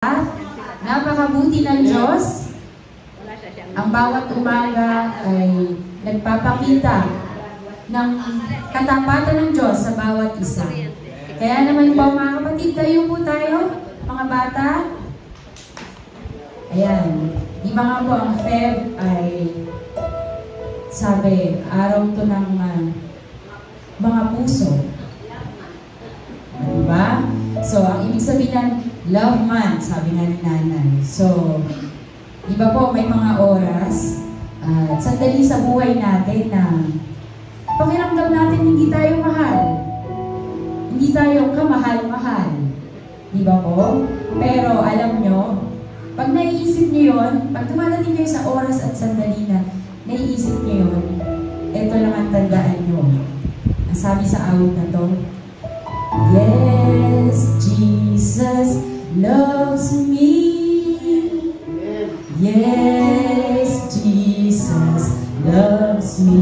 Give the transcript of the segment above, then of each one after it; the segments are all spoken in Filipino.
Napakabuti ng Diyos. Ang bawat umaga ay nagpapakita ng katapatan ng Diyos sa bawat isa. Kaya naman po mga kapatid, tayo po tayo, mga bata. Ayan. Di ba nga po ang Feb ay sabi, araw to ng mga puso. Diba? So, ang ibig sabihin ng love month, sabi nga ni nanay. So, diba po, may mga oras at sandali sa buhay natin na pakiramdam natin hindi tayo mahal. Hindi tayo kamahal-mahal. Diba po? Pero alam nyo, pag naiisip nyo yun, pag dumadating kayo sa oras at sandali na naiisip nyo yun, ito lang ang tandaan nyo. Ang sabi sa awit na to, yes, Jesus loves me. Yes, Jesus loves me.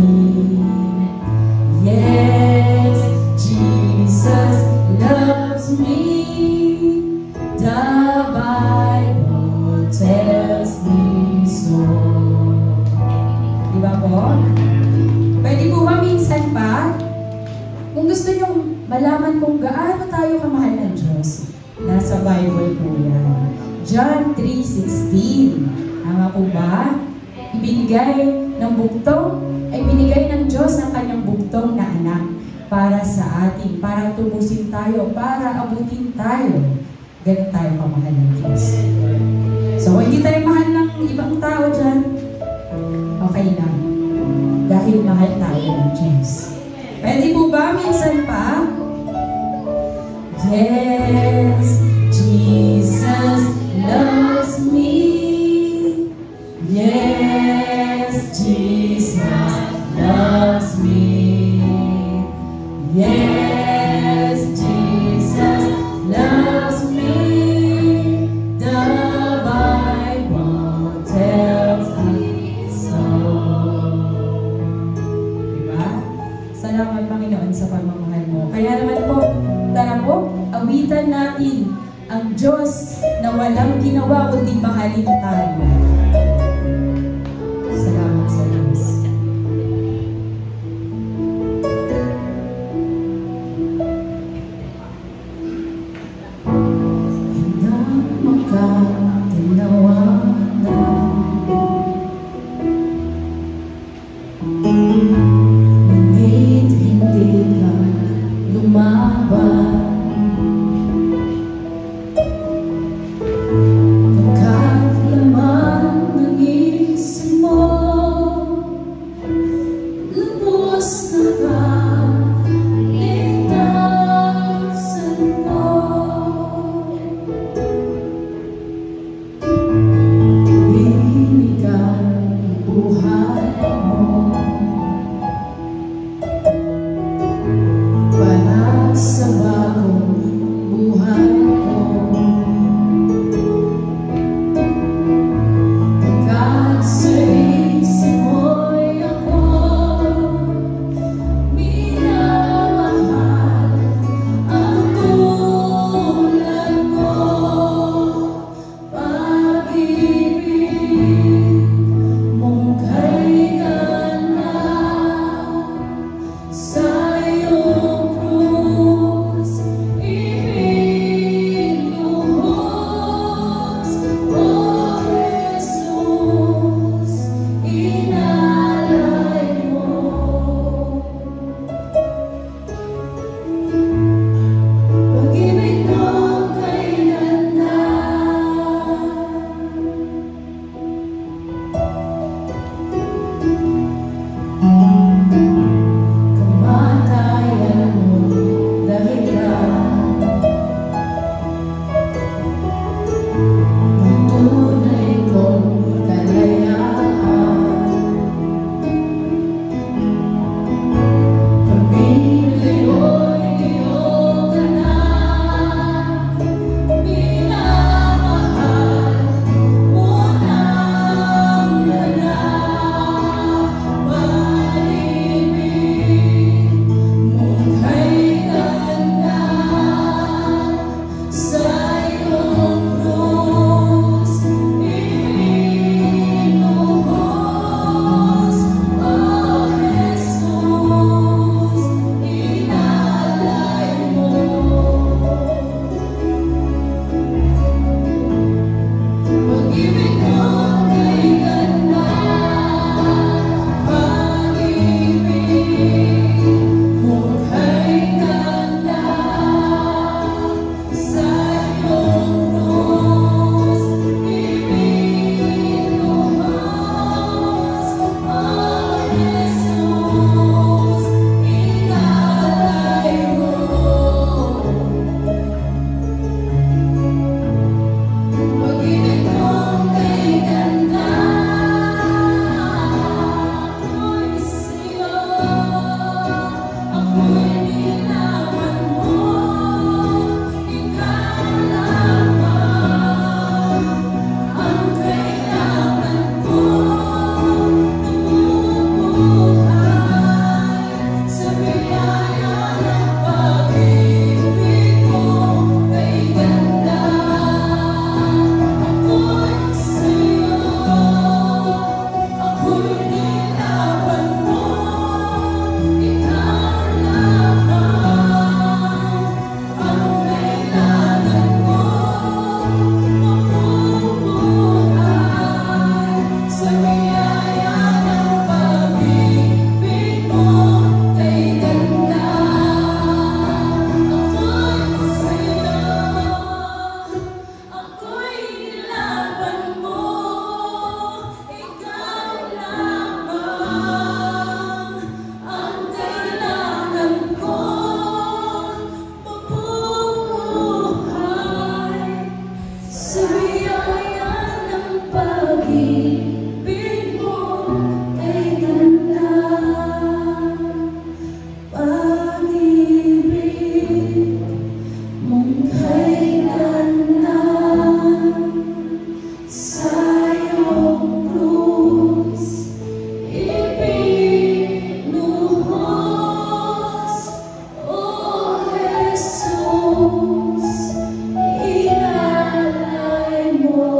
Yes, Jesus loves me. The Bible tells me so. Diba po? Pwede po ba minsan pa? Kung gusto nyo malaman kung gaano tayo kamahal ng Diyos, nasa Bible po yan. John 3:16. Tama po ba? Ibinigay ng bugtong, ay binigay ng Diyos ng kanyang bugtong na anak para sa atin, para tubusin tayo, para abutin tayo. Ganun tayo kamahal ng Diyos. So, kung hindi tayo mahal ng ibang tao dyan, okay lang. Dahil mahal tayo ng Diyos. Pwede po ba minsan pa? Yes, Jesus loves me. Yes, Jesus loves me. Yes, Jesus loves me. The Bible tells me so. Diba? Salamat, Panginoon, sa pagmamahal mo. Kaya naman po, tara po, awitan natin ang Diyos na walang ginawa kundi mahalin tayo. Salamat sa Diyos. Inang makatinawanan, ngunit hindi ka lumaban. Pagkat laman biyaya ng pag-ibig mo ay ganda. Pag-ibig mong kay ganda sa iyong krus ibinuhos, O Jesus, inalay mo.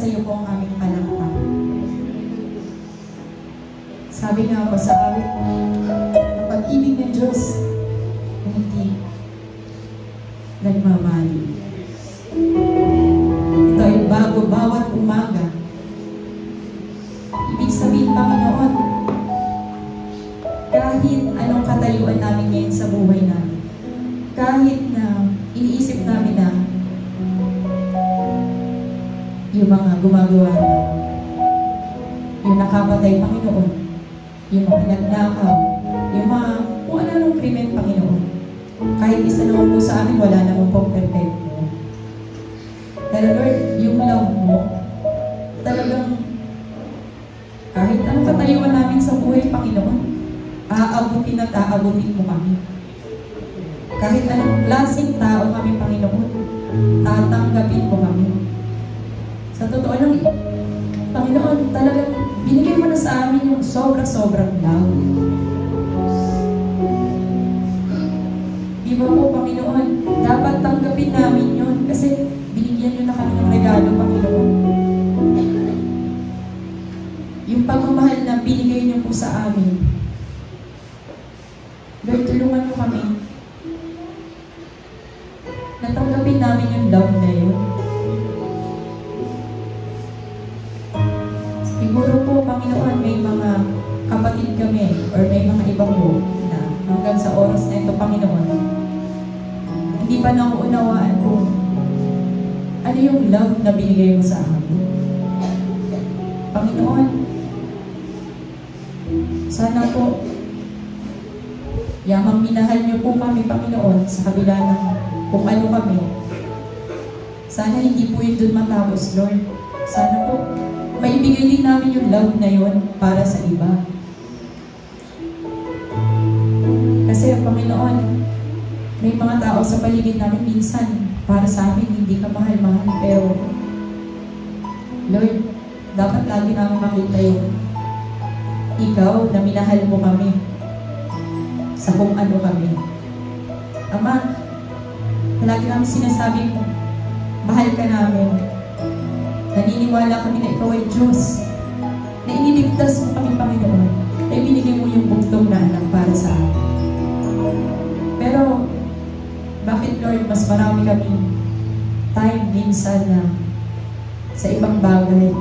sa iyo po ang aming palakpak. Sabi nga po sa awit, ang pag-ibig ng Diyos na hindi nagmamali. Ito ay bago bawat umaga. Ibig sabihin, Panginoon, kahit anong katayuan namin ngayon sa buhay namin, kahit na iniisip namin na yung mga gumagawa, yung nakapatay, Panginoon, yung mga nagnakaw, yung mga kung ano-anong krimen, Panginoon. Kahit isa naman po sa amin, wala naman po perfecto. Pero Lord, yung love mo, talagang kahit anong katayuan namin sa buhay, Panginoon, aabutin at aabutin mo kami. Kahit anong klaseng tao kami, Panginoon, tatanggapin mo kami. Sa totoo lang, Panginoon, talagang binigay mo na sa amin yung sobra-sobrang love. Iba po, Panginoon, dapat tanggapin namin yun kasi binigyan nyo na kami ng regalo, Panginoon. Yung pagmamahal na binigay nyo po sa amin. Lord, tulungan mo kami. Natanggapin namin yung love na yun. Siguro po, Panginoon, may mga kapatid kami or may mga ibang po na hanggang sa oras na ito, Panginoon, hindi pa nauunawaan kung ano yung love na binigay mo sa amin. Panginoon, sana po, yamang minahal niyo po kami, Panginoon, sa kabila ng kung ano kami. Sana hindi po yun dun matapos, Lord. Sana po, maibigay din namin yung love na yun para sa iba. Kasi, Panginoon, may mga tao sa paligid namin minsan, para sa amin, hindi ka mahal-mahal. Pero, Lord, dapat lagi namin makita yung ikaw na minahal mo kami sa kung ano kami. Ama, lagi namin sinasabing, mahal ka namin. Naniniwala kami na ikaw ay Diyos, na iniligtas mo kami, Panginoon, na ibinigay mo yung bugtong na anak para sa amin. Pero, bakit, Lord, mas marami kaming time minsan na sa ibang bagay?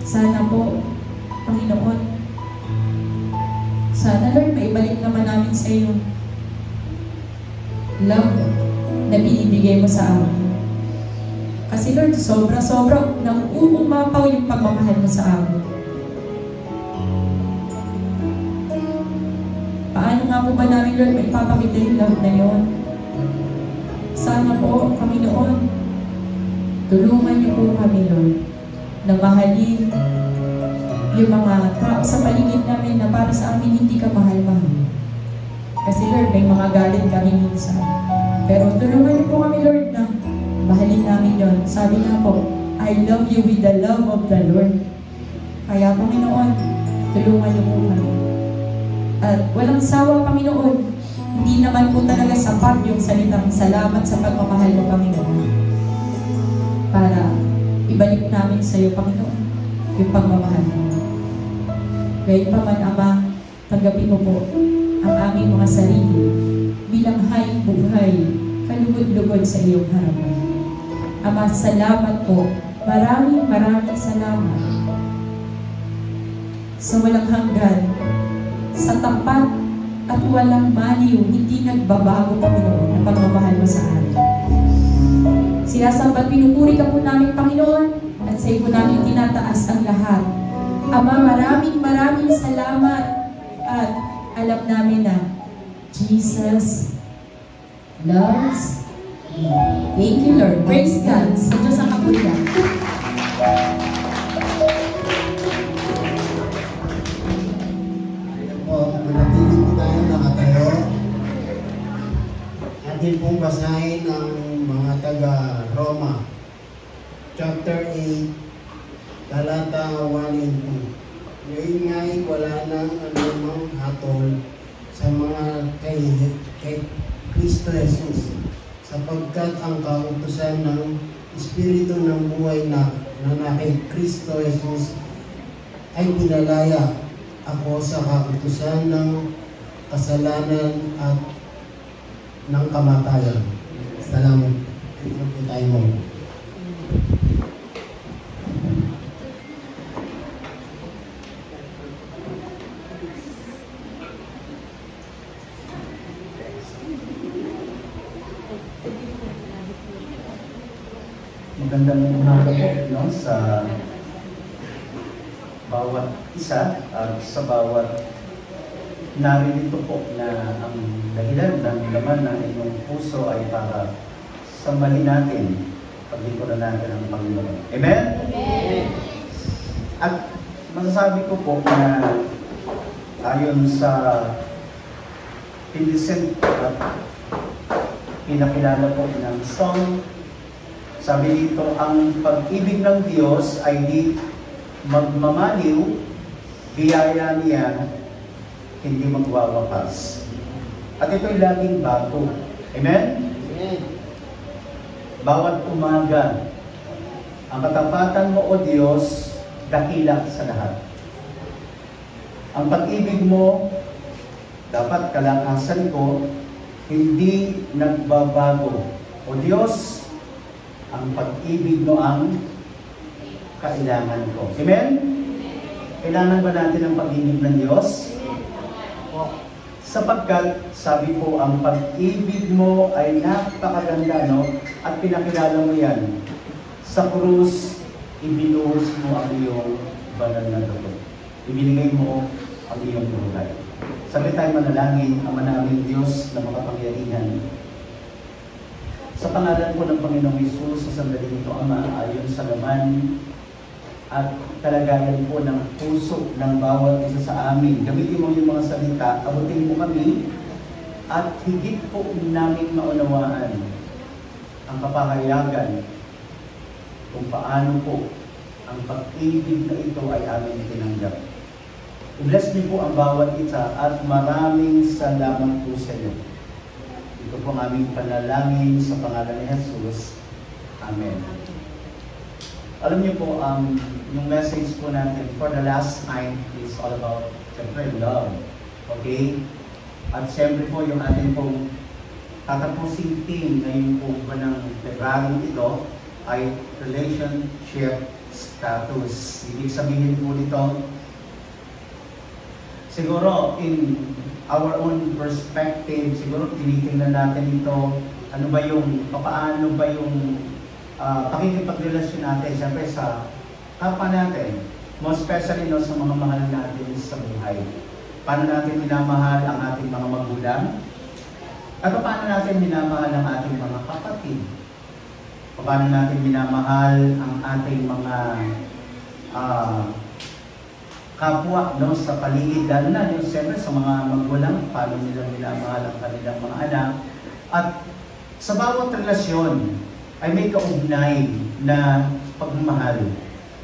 Sana po, Panginoon, sana, Lord, maibalik naman namin sa iyo love na binibigay mo sa amin. Kasi, Lord, sobra-sobra nang uumapaw yung pagmamahal mo sa amin. Paano nga po ba namin, Lord, maipapakita yung love na yun? Sana po, Panginoon, tulungan niyo po kami, Lord, na mahalin yung mga tao sa paligid namin na para sa amin hindi ka mahal-mahal. Kasi, Lord, may mga galit kami minsan. Pero tulungan niyo po kami, Lord, na mahalin namin yun. Sabi nga po, I love you with the love of the Lord. Kaya, Panginoon, tulungan niyo po kami. At walang sawa, Panginoon, hindi naman po talaga sapat yung salitang salamat sa pagmamahal mo, Panginoon. Para ibalik namin sa iyo, Panginoon, yung pagmamahal mo. Gayun pa man, Ama, tanggapin mo po ang aming mga sarili bilang hayang buhay, kalugod-lugod sa iyong harapan. Ama, salamat po. Maraming salamat sa walang hanggan, sa tapat at walang maliw, hindi nagbabago, Panginoon, ang pagmamahal mo sa amin. Sinasambat, pinupuri ka po namin, Panginoon, at sa iyo po namin tinataas ang lahat. Ama, maraming salamat at alam namin na Jesus loves you. Thank you, Lord. Praise God. Sa Diyos ang kapulitan. Manatili po tayo nakatayo. Atin pong basahin ang mga taga-Roma. Chapter 8, talata 1 and 2. Ngayon nga'y wala nang anumang hatol sa mga kay Kristo Jesus, sapagkat ang kautusan ng Espiritu ng buhay na kay Kristo Jesus ay pinalaya ako sa kautusan ng kasalanan at ng kamatayan. Salamat. Ito po tayo mo. Magandang umaga po, no, sa bawat isa at sa bawat naririto po na ang dahilan ng laman ng inyong puso ay para sambahin natin, paglingkuran natin ang Panginoon. Amen? Amen! At masasabi ko po na ayon sa Vincent at pinakilala po ng song. Sabi dito, ang pag-ibig ng Diyos ay di magmamaliw, biyaya niya, hindi magwawakas. At ito'y laging bago. Amen? Amen. Bawat umaga, ang katapatan mo, O Diyos, dakila sa lahat. Ang pag-ibig mo, dapat kalakasan ko, hindi nagbabago. O Diyos, ang pag-ibig mo ang kailangan ko. Amen? Kailangan ba natin ang pag-ibig ng Diyos? Sapagkat, sabi po, ang pag-ibig mo ay napakaganda, no? At pinakilala mo yan. Sa krus, ibinuhos mo ang iyong banal na dugo. Ibinigay mo ang iyong buhay. Sabi tayo manalangin, Ama namin Diyos na makapangyarihan. Sa pangalan po ng Panginoong Hesus, sa sandaling ito, Ama, ayon sa laman at kalagayan po ng puso ng bawat isa sa amin. Gamitin mo yung mga salita, abutin mo kami, at higit po namin maunawaan ang kapahayagan kung paano po ang pag-ibig na ito ay aming tinanggap. I-bless niyo po ang bawat isa at maraming salamat po sa iyo. Ito po ang aming panalangin sa pangalan ni Jesus. Amen. Alam niyo po, yung message po natin for the last night is all about love. Okay? At siyempre po, yung ating pong tatapusing theme ngayon po ba ng February ito ay relationship status. Ibig sabihin po nito, siguro in our own perspective, siguro tinitingnan natin ito, ano ba yung, paano ba yung pakikipagrelasyon natin, siyempre sa kapwa natin, most especially no, sa mga mahal natin sa buhay. Paano natin minamahal ang ating mga magulang? At paano natin minamahal ang ating mga kapatid? Paano natin minamahal ang ating mga kapwa, no, sa paligid, lalo na yung siyempre sa mga magulang, paano nila minamahal ang kanilang mga anak. At sa bawat relasyon ay may kaugnay na pagmamahal.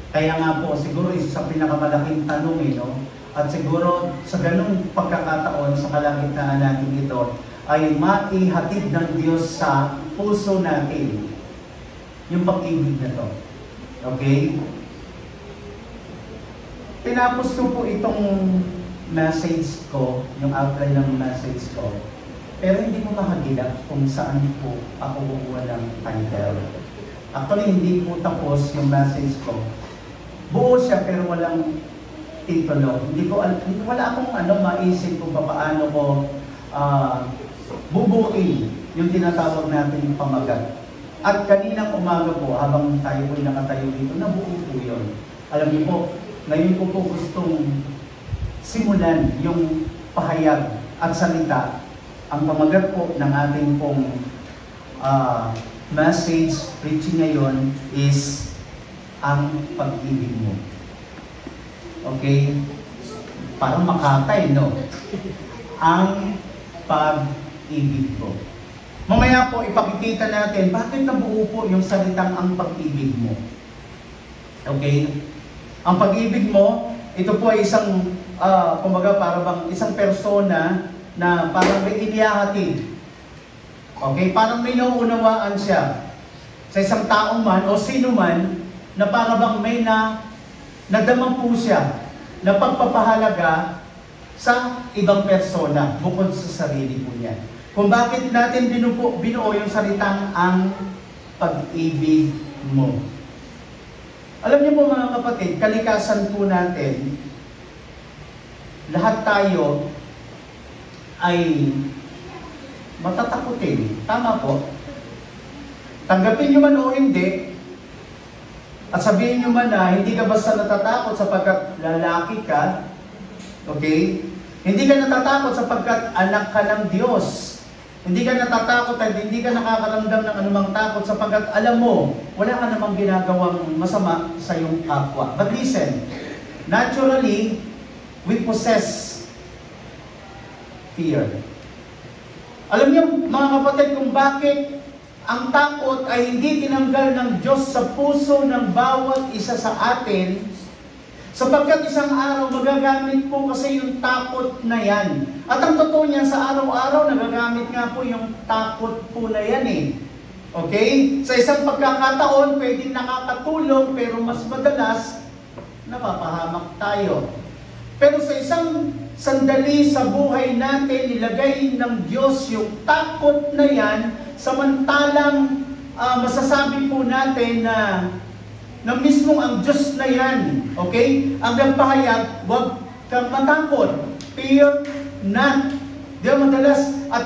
Kaya nga po, siguro isa sa pinakamalaking tanong, no? At siguro sa ganung pagkakataon sa kalagitnaan natin ito, ay maihatid ng Diyos sa puso natin yung pag-ibig na to. Okay? Tinapos ko po itong message ko, yung outline ng message ko, pero hindi ko mahagilap kung saan po ako kukuha ng title. Actually, hindi po tapos yung message ko. Buo siya pero walang titulo. Wala akong maisip kung paano ko bubuin yung tinatawag natin yung pamagat. At kaninang umaga po, habang tayo po'y nakatayo dito, nabuo po yun. Alam niyo po, ngayon ko po gustong simulan yung pahayag at salita. Ang pamagat po ng ating pong message preaching ngayon is ang pag-ibig mo. Okay? Parang makatay, no? Ang pag-ibig ko. Mamaya po, ipakikita natin bakit nabuo po yung salitang ang pag-ibig mo. Okay? Ang pag-ibig mo, ito po ay isang, kumbaga, parang isang persona na parang may inihahatid. Okay? Parang may nauunawaan siya sa isang taong man o sino man na parang may nadama po siya na pagpapahalaga sa ibang persona bukod sa sarili po niya. Kung bakit natin binuo yung salitang ang pag-ibig mo. Alam niyo po mga kapatid, kalikasan po natin, lahat tayo ay matatakutin. Tama po. Tanggapin nyo man o hindi, at sabihin nyo man na hindi ka basta natatakot sapagkat lalaki ka, okay? Hindi ka natatakot sapagkat anak ka ng Diyos. Hindi ka natatakot at hindi ka nakakaramdam ng anumang takot sapagkat alam mo, wala ka namang ginagawang masama sa iyong kapwa. But listen, naturally, we possess fear. Alam niyo mga kapatid kung bakit ang takot ay hindi tinanggal ng Diyos sa puso ng bawat isa sa atin, sapagkat isang araw magagamit po kasi yung takot na yan. At ang totoo niya, sa araw-araw nagagamit nga po yung takot po na yan eh. Okay? Sa isang pagkakataon, pwedeng nakakatulong, pero mas madalas, napapahamak tayo. Pero sa isang sandali sa buhay natin, nilagay ng Diyos yung takot na yan, samantalang masasabi po natin na mismong ang Diyos na yan, okay? Ang nagpahayag, huwag kang matakot. Fear not. Di ba madalas at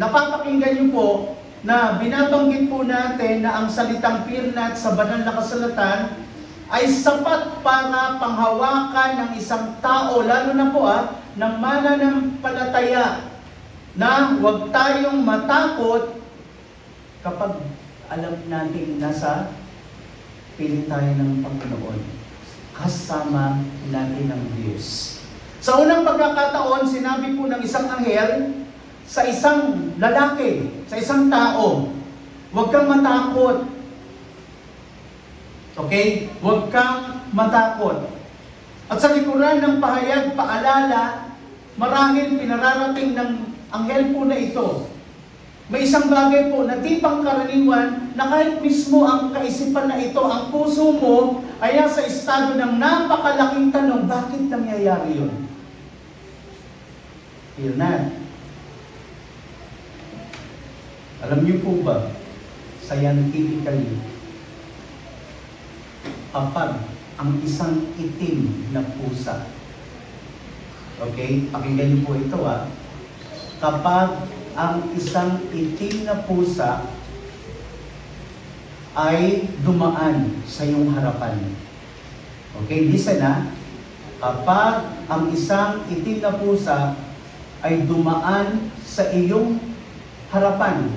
napapakinggan niyo po na binabanggit po natin na ang salitang fear not sa banal na kasulatan ay sapat para panghawakan ng isang tao, lalo na po ng mananampalataya, na huwag tayong matakot kapag alam natin nasa piling tayo ng Panginoon. Kasama natin ang Diyos. Sa unang pagkakataon, sinabi po ng isang anghel sa isang lalaki, sa isang tao, huwag kang matakot. Okay? Huwag kang matakot. At sa likuran ng pahayag, paalala, marahil pinararating ng anghel po na ito. May isang bagay po na di pangkaraniwan na kahit mismo ang kaisipan na ito, ang puso mo ay nasa estado ng napakalaking tanong, bakit nangyayari yun? Fear not. Alam niyo po ba, scientifically, kapag ang isang itim na pusa, okay, pakinggan niyo po ito kapag ang isang itim na pusa ay dumaan sa iyong harapan. Okay, listen kapag ang isang itim na pusa ay dumaan sa iyong harapan,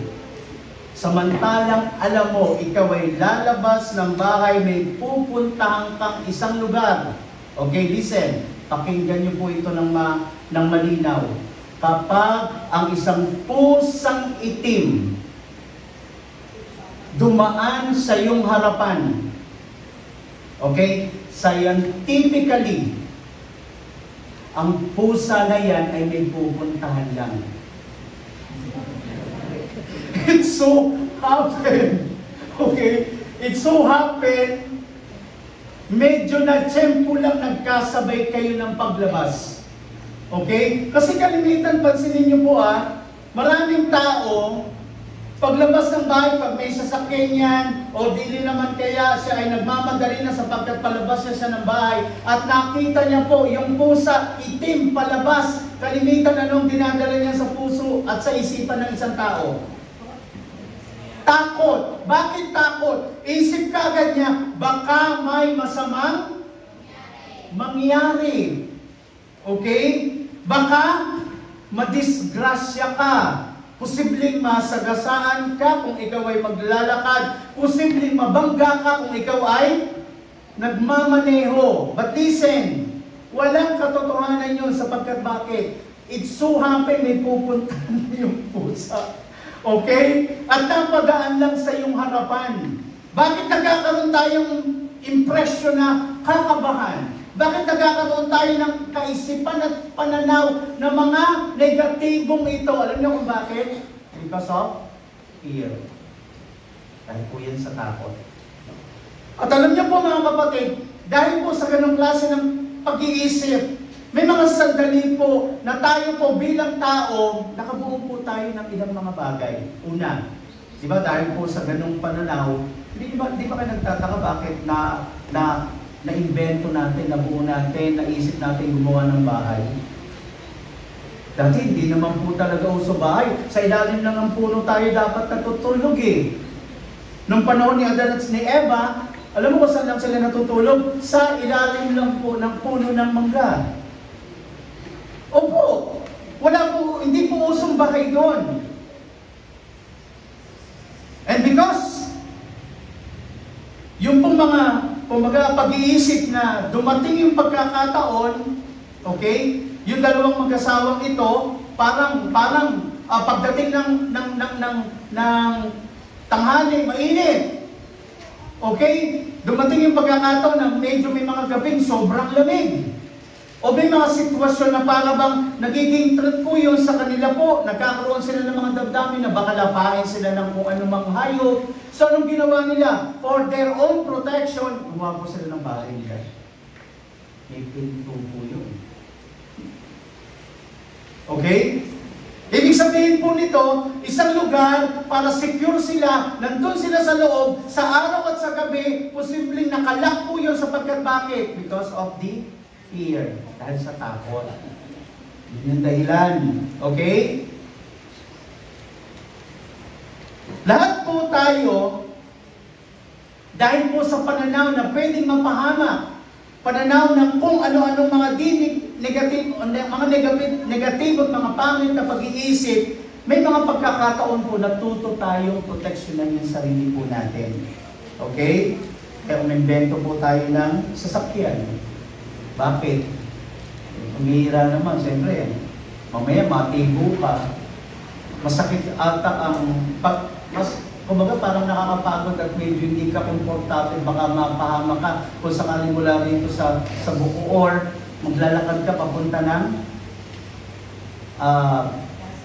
samantalang alam mo, ikaw ay lalabas ng bahay, may pupuntahan kang isang lugar. Okay, listen. Pakinggan niyo po ito ng malinaw. Kapag ang isang pusang itim dumaan sa iyong harapan, okay, scientifically, ang pusa na yan ay may pupuntahan lang. It so happened, okay, it so happened, medyo na tiyempo lang nagkasabay kayo ng paglabas. Okay? Kasi kalimitan, pansinin niyo po maraming tao, paglabas ng bahay, pag may sasakyan yan, o dili naman kaya siya ay nagmamadali na sapagkat palabas siya ng bahay, at nakita niya po yung pusa itim palabas, kalimitan anong dinadala niya sa puso at sa isipan ng isang tao? Takot. Bakit takot? Isip kagad niya, baka may masamang mangyari. Okay? Baka madisgrasya ka. Posibleng masagasaan ka kung ikaw ay maglalakad. Posibleng mabangga ka kung ikaw ay nagmamaneho. But listen, walang katotohanan yun sapagkat bakit? It so happen may pupuntahan yung pusa. Okay? At napadaan lang sa iyong harapan. Bakit nagkakaroon tayong impresyon na kakabahan? Bakit nagkakaroon tayo ng kaisipan at pananaw na mga negatibong ito? Alam niyo kung bakit? Because of fear. Dahil po yan sa takot. At alam niyo po mga kapatid, dahil po sa ganong klase ng pag-iisip, may mga sandali po na tayo po bilang tao, nakabuo po tayo ng ilang mga bagay. Una, di ba dahil po sa ganong pananaw, di ba kayo nagtataka bakit na-invento natin, nabuo natin, naisip natin gumawa ng bahay? Dati hindi naman po talaga uso bahay. Sa ilalim lang ng puno tayo dapat natutulog Nung panahon ni Adan at ni Eva, alam mo kung saan lang sila natutulog? Sa ilalim lang po ng puno ng mangga. Opo, hindi po usong bahay doon. And because yung pong mga pag-iisip na dumating yung pagkakataon, okay, yung dalawang mag-asawang ito, parang pagdating ng tanghali, mainit. Okay? Dumating yung pagkakataon na medyo may mga gabing sobrang lamig. O may mga sitwasyon na para bang nagiging threat po yun sa kanila po. Nagkakaroon sila ng mga damdamin na baka lapain sila ng kung anumang hayop. So anong ginawa nila? For their own protection, gumawa po sila ng bahay nila. May pinto po yun. Okay? Ibig sabihin po nito, isang lugar para secure sila, nandun sila sa loob, sa araw at sa gabi, posibleng nakalak po yun sapagkat bakit? Because of the fear. Dahil sa takot. Yun yung dahilan. Okay? Lahat po tayo, dahil po sa pananaw na pwedeng mapahamak, pananaw ng kung ano-anong mga negative at mga pangit na pag-iisip, may mga pagkakataon po natuto tayong proteksyonan yung sarili po natin. Okay? Kaya umimbento po tayo ng sasakyan. Bakit? Umihira naman, siyempre. Mamaya matibo pa. Masakit ata ang kumbaga parang nakakapagod at medyo hindi ka komportable, baka mapahama ka kung sakaling mula rito sa buko or maglalakad ka papunta ng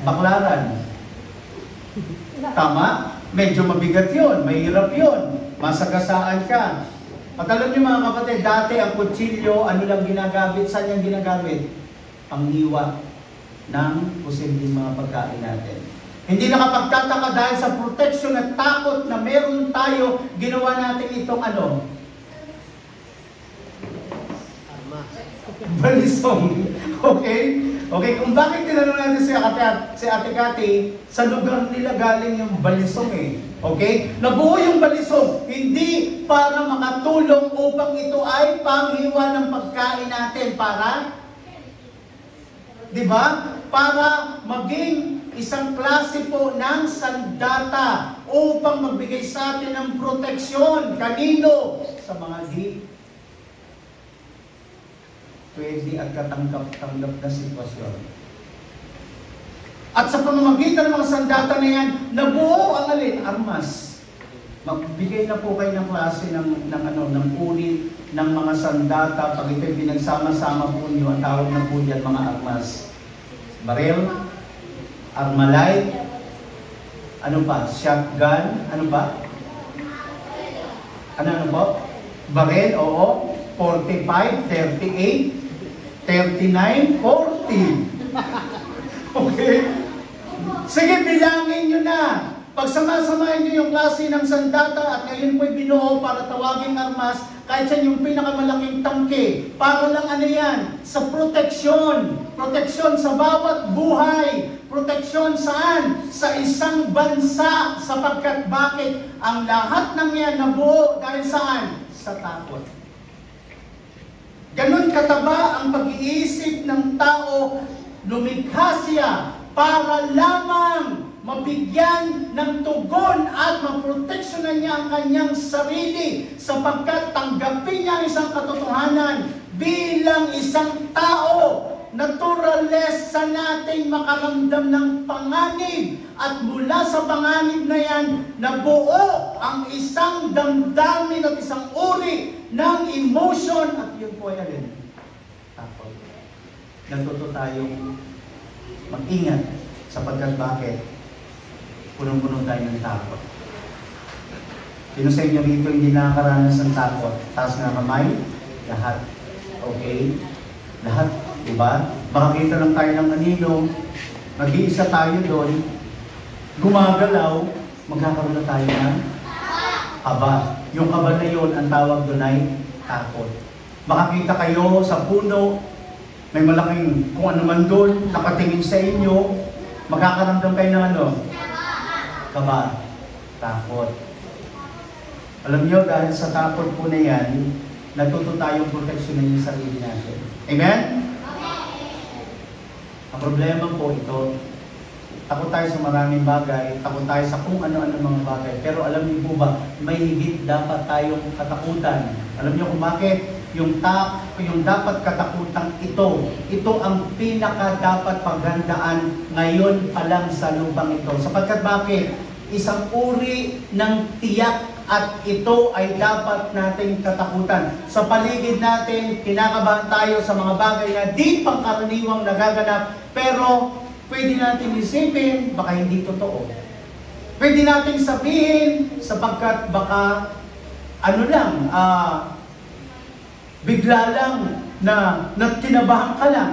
Baclaran. Tama? Medyo mabigat yun, mahirap yun, masagasaan ka. At alam niyo mga kapatid, dati ang kutsilyo, ano lang ginagamit? Saan yung ginagamit? Panghiwa ng posibleng mga pagkain natin. Hindi nakapagtataka dahil sa protection at takot na meron tayo, ginawa natin itong ano? Balisong. Okay? Okay, kung bakit tinanong natin si Ate Cathy, sa lugar nila galing yung balisong eh. Okay? Nabuo yung balisong, hindi para makatulong upang ito ay panghiwa ng pagkain natin. Para? Diba? Para maging isang klase po ng sandata upang magbigay sa atin ng proteksyon. Kanino? Sa mga di pwede at katanggap-tanggap na sitwasyon. At sa pamamagitan ng mga sandata na yan, nabuo ang alin? Armas. Magbigay na po kayo ng klase ng uri ng mga sandata. Pag ito'y pinagsama-sama po niyo, ang tawag na po yan mga armas. Baril, Armalite, ano pa? Shotgun, ano pa? Ano po? Baril, oo. 45, 38, 39, 40. Okay? Sige, bilangin nyo na. Pagsama-samahin nyo yung klase ng sandata at ngayon po'y binuo para tawaging armas, kahit yan yung pinakamalaking tangke. Para lang ano yan? Sa proteksyon. Proteksyon sa bawat buhay. Proteksyon saan? Sa isang bansa. Sapagkat bakit? Ang lahat ng yan nabuo dahil saan? Sa takot. Ganon kataba ang pag-iisip ng tao, lumikha siya para lamang mabigyan ng tugon at maproteksyonan niya ang kanyang sarili sapagkat tanggapin niya ang isang katotohanan bilang isang tao. Naturales sa nating makaramdam ng panganib at mula sa panganib na yan, nabuo ang isang damdamin at isang uri ng emotion at yun po ay alin? Takot. Natuto tayong mag-ingat sapagkat bakit? Punong-puno tayo ng takot. Sino sa inyo rito hindi nakakaranas ng takot? Taas na kamay? Lahat. Okay? Lahat. Diba? Makakita lang tayo ng anino, mag-iisa tayo doon, gumagalaw, magkakaroon na tayo ng kaba. Yung kaba na yun, ang tawag doon ay takot. Makakita kayo sa puno, may malaking kung ano man doon, nakatingin sa inyo, magkakaramdam kayo ng ano? Kaba. Takot. Alam nyo, dahil sa takot po na yan, natuto tayong proteksyonan yung sarili natin. Amen? Ang problema po ito, takot tayo sa maraming bagay, takot tayo sa kung ano-ano mga bagay. Pero alam niyo po ba, may higit dapat tayong katakutan. Alam niyo kung bakit? yung dapat katakutang ito ang pinaka dapat paghandaan ngayon pa lang sa lupang ito. Sapagkat bakit? Isang uri ng tiyak at ito ay dapat nating katakutan. Sa paligid natin, kinakabahan tayo sa mga bagay na di pangkaraniwang nagaganap, pero pwede natin isipin, baka hindi totoo. Pwede nating sabihin, sapagkat baka bigla lang na kinabahan ka lang.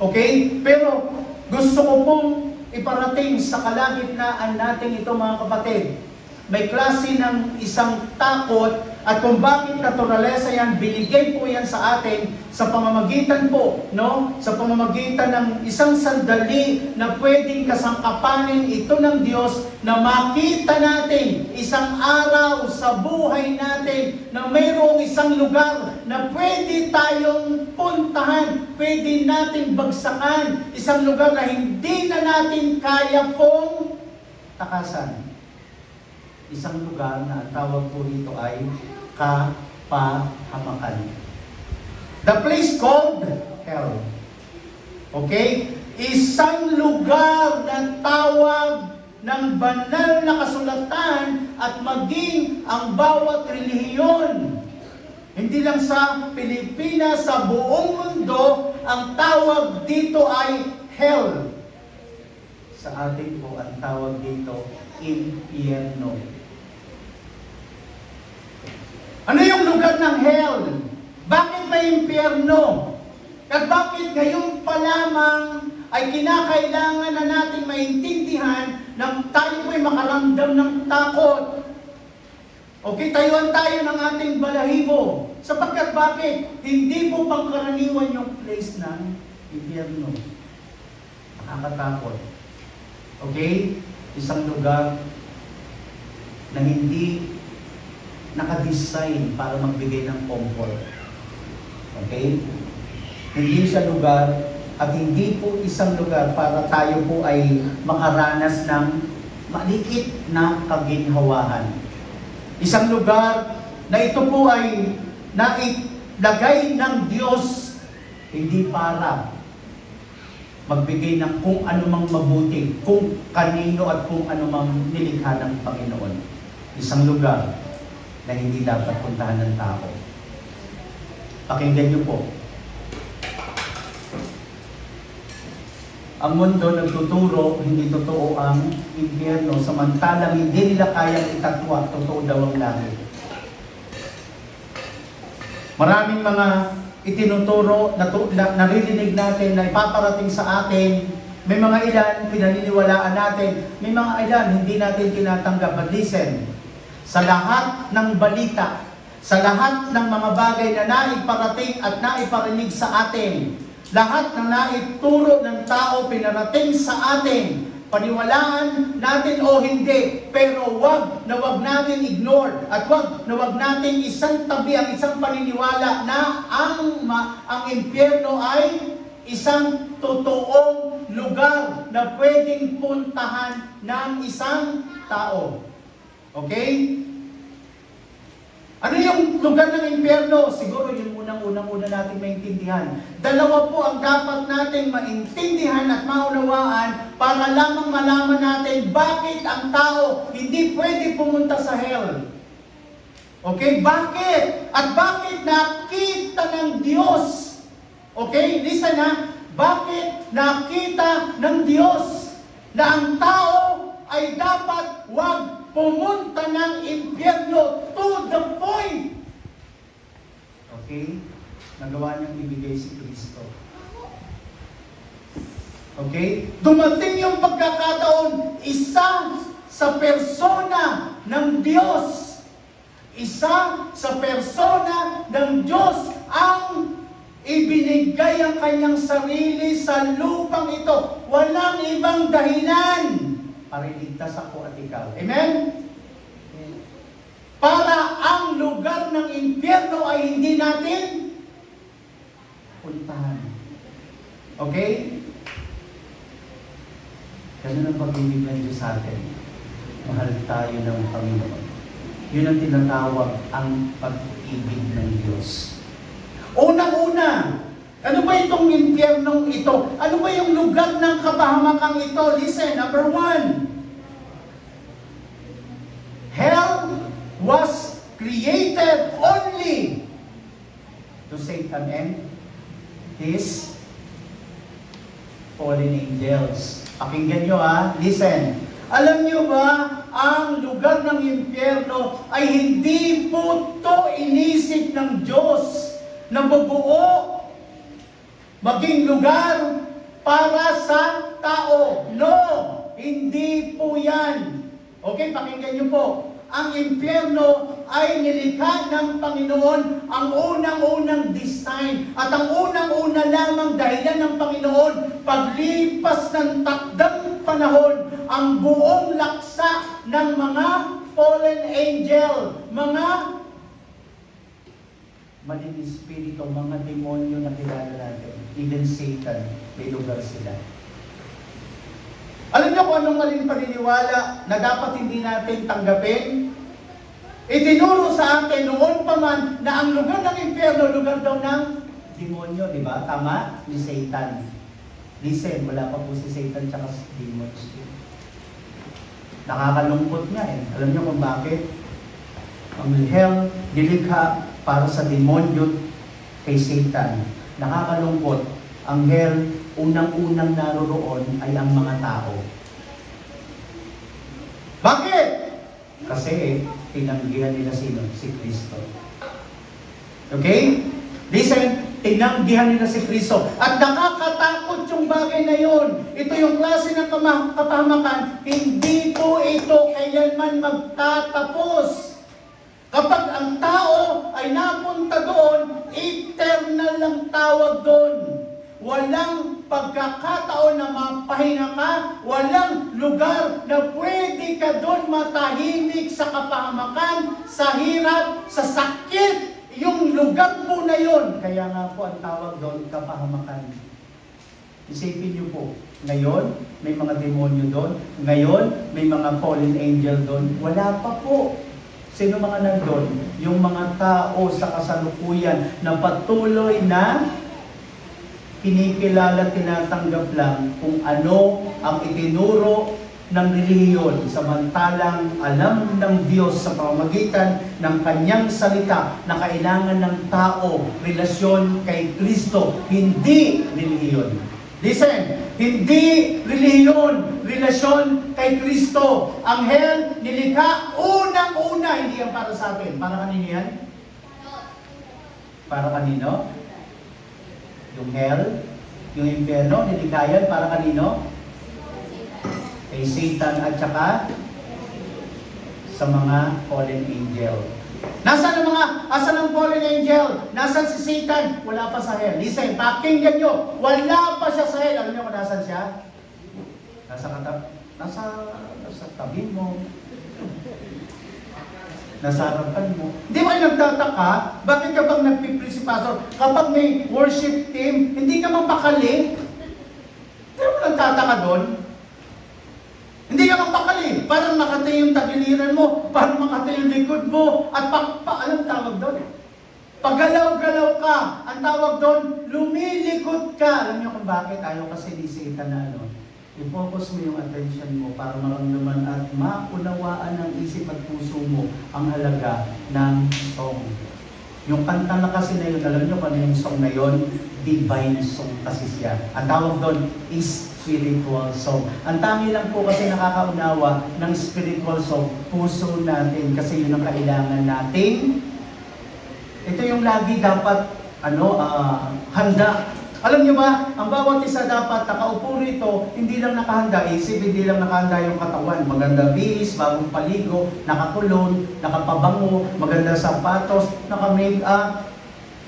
Okay? Pero gusto ko pong iparating sa kalagitnaan natin ito, mga kapatid. May klase ng isang takot, at kung bakit naturalesa yan, binigay po yan sa atin sa pamamagitan po, no? Sa pamamagitan ng isang sandali na pwedeng kasangkapanin ito ng Diyos na makita natin isang araw sa buhay natin na mayroong isang lugar na pwede tayong puntahan, pwede natin bagsakan, isang lugar na hindi na natin kaya pong takasan. Isang lugar na ang tawag po dito ay kapahamakan. The place called hell. Okay? Isang lugar na tawag ng banal na kasulatan at maging ang bawat relihiyon. Hindi lang sa Pilipinas, sa buong mundo, ang tawag dito ay hell. Sa atin po, ang tawag dito, impyerno. Ano yung lugar ng hell? Bakit may impyerno? At bakit ngayon pa lamang ay kinakailangan na natin maintindihan na tayo po'y makaramdam ng takot? Okay, tayuan tayo ng ating balahibo. Sapagkat bakit? Hindi po pangkaraniwan yung place ng impyerno. Nakakatakot. Okay? Isang lugar na hindi nakadesign para magbigay ng comfort. Okay? Hindi siya lugar at hindi po isang lugar para tayo po ay makaranas ng maliit na kaginhawahan. Isang lugar na ito po ay nailagay ng Diyos hindi para magbigay ng kung anumang mabuti, kung kanino at kung anumang nilikha ng Panginoon. Isang lugar na hindi dapat puntahan ng tao. Pakinggan niyo po. Ang mundo nagtuturo, hindi totoo ang impyerno, samantalang hindi nila kayang itatwa, totoo daw ang langit. Maraming mga itinuturo, naririnig natin na ipaparating sa atin. May mga ilan, pinaniniwalaan natin. May mga ilan, hindi natin tinatanggap. But listen, sa lahat ng balita, sa lahat ng mga bagay na naiparating at naiparinig sa atin, lahat ng naituro ng tao pinarating sa atin, paniwalaan natin o hindi, pero wag natin ignore at wag natin isang tabi ang isang paniniwala na ang impyerno ay isang totoong lugar na pwedeng puntahan ng isang tao. Okay? Ano yung lugar ng impyerno? Siguro yung unang-una natin maintindihan. Dalawa po ang dapat nating maintindihan at maunawaan para lamang malaman natin bakit ang tao hindi pwede pumunta sa hell. Okay? Bakit? At bakit nakita ng Diyos? Okay? Listen ha. Bakit nakita ng Diyos na ang tao ay dapat wag pumunta ng impyerno to the point? Okay? Nagawa niyang ibigay si Kristo. Okay? Dumating yung pagkakataon, isa sa persona ng Diyos. Isa sa persona ng Diyos ang ibinigay ang kanyang sarili sa lupang ito. Walang ibang dahilan para iligtas ako at ikaw. Amen? Para ang lugar ng impyerno ay hindi natin puntahan. Okay? Ganun ang pag-ibig ng Diyos sa atin. Mahal tayo ng Panginoon. Yun ang tinatawag ang pag-ibig ng Diyos. Unang-una, ano ba itong impyernong ito? Ano ba yung lugar ng kapahamakang ito? Listen, number 1. Hell was created only to Satan and his fallen angels. Pakinggan nyo listen. Alam nyo ba, ang lugar ng impyerno ay hindi po ito inisip ng Diyos na mabuo maging lugar para sa tao. No! Hindi po yan. Okay, pakinggan nyo po. Ang impyerno ay nilikha ng Panginoon, ang unang-unang design. At ang unang-una lamang dahilan ng Panginoon, paglipas ng takdang panahon, ang buong laksa ng mga fallen angel, mga maling espiritu, mga demonyo na kilala natin. Even Satan, may lugar sila. Alam niyo kung anong maling paniniwala na dapat hindi natin tanggapin? Itinuro sa atin noon pa man na ang lugar ng impyerno, lugar daw ng demonyo, di ba? Tama? Ni Satan. Listen, wala pa po si Satan tsaka si demons. Nakakalungkot nga Alam niyo kung bakit? Ang hell, nilikha para sa demonyo kay Satan. Nakakalungkot. Ang hell, unang-unang naroroon ay ang mga tao. Bakit? Kasi tinanggihan nila sino? Si Kristo. Okay? Listen, tinanggihan nila si Kristo. At nakakatakot yung bagay na yun. Ito yung klase ng kapahamakan. Hindi po ito kailanman magtatapos. Kapag ang tao ay napunta doon, eternal lang tawag doon. Walang pagkakataon na mapahinga ka, walang lugar na pwede ka doon matahimik sa kapahamakan, sa hirap, sa sakit. Yung lugar po na yun. Kaya nga po ang tawag doon, kapahamakan. Isipin niyo po, ngayon may mga demonyo doon, ngayon may mga fallen angel doon, wala pa po. Sino mga nandun? Yung mga tao sa kasalukuyan na patuloy na kinikilala, tinatanggap lang kung ano ang itinuro ng relihiyon, samantalang alam ng Diyos sa pamamagitan ng kanyang salita na kailangan ng tao relasyon kay Kristo, hindi relihiyon. Listen, hindi relihiyon, relasyon kay Kristo. Ang hell, nilikha unang-una, hindi yan para sa atin. Para kanino yan? Para kanino? Yung hell, yung impyerno, nilikha yan para kanino? Kay Satan at saka sa mga fallen angel. Nasaan ang fallen angel? Nasaan si Satan? Wala pa sa hell. Listen, pakinggan nyo. Wala pa siya sa hell. Alam nyo kung nasaan siya? Nasa tabi mo. Nasa harapan mo. Hindi ba kayo nagtataka? Bakit kapag nagpipili si pastor, kapag may worship team, hindi ka mapakali? Hindi mo nagtataka doon? Hindi ka mapakali. Parang makatayo yung tagiliran mo, parang makatayo yung likod mo, at anong tawag doon? Pagalaw-galaw ka. Ang tawag doon, lumilikot ka. Alam niyo kung bakit? Ayaw kasi ni Satan na i-focus mo yung attention mo para maramdaman at maunawaan ng isip at puso mo ang halaga ng song. Yung kanta na kasi na yun, alam niyo kung ano yung song na yun? Divine song kasi siya. Ang tawag doon is spiritual song. Ang tangi lang po kasi nakakaunawa ng spiritual song, puso natin kasi yun ang kailangan natin. Ito yung lagi dapat handa. Alam niyo ba, ang bawat isa dapat nakaupo rito, hindi lang nakahanda, hindi lang nakahanda yung katawan. Maganda bihis, bagong paligo, nakakulon, nakapabango, maganda sapatos, naka-make up.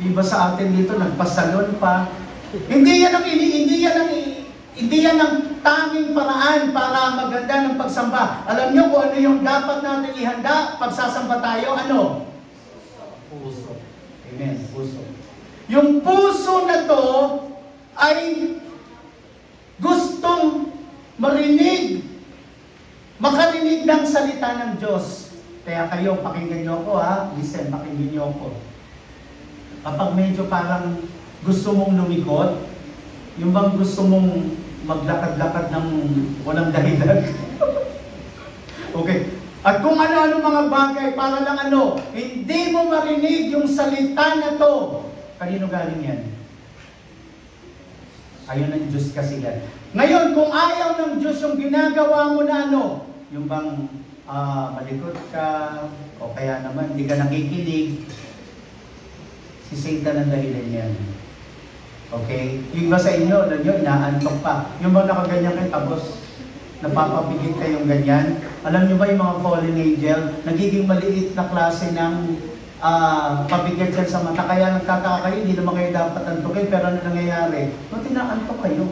Iba sa atin dito, nagpasalon pa. Hindi yan ang tanging paraan para maganda ng pagsamba. Alam niyo kung ano yung dapat natin ihanda pag sasamba tayo? Ano? Puso. Amen. Puso. Yung puso na to ay gustong makarinig ng salita ng Diyos. Kaya kayo, pakinggan niyo ako Listen, pakinggan niyo ako. Kapag medyo parang gusto mong lumikot, yung bang gusto mong maglakad-lakad ng walang dahilan. Okay. At kung ano-ano mga bagay, para lang hindi mo marinig yung salita na to. Kanino galing yan? Ayaw ng Diyos kasi yan. Ngayon, kung ayaw ng Diyos yung ginagawa mo na yung bang malikot ka, o kaya naman hindi ka nakikinig, si Satan ang dahilan yan. Okay? Yung iba sa inyo, inaantok pa. Yung mga nakaganyan kayo, tapos napapapigit kayong ganyan. Alam nyo ba yung mga fallen angel, nagiging maliit na klase ng pabigat yan sa mata. Kaya nagtataka kayo, hindi naman kayo dapat antukin, pero ano nangyayari? Tinaantok kayo.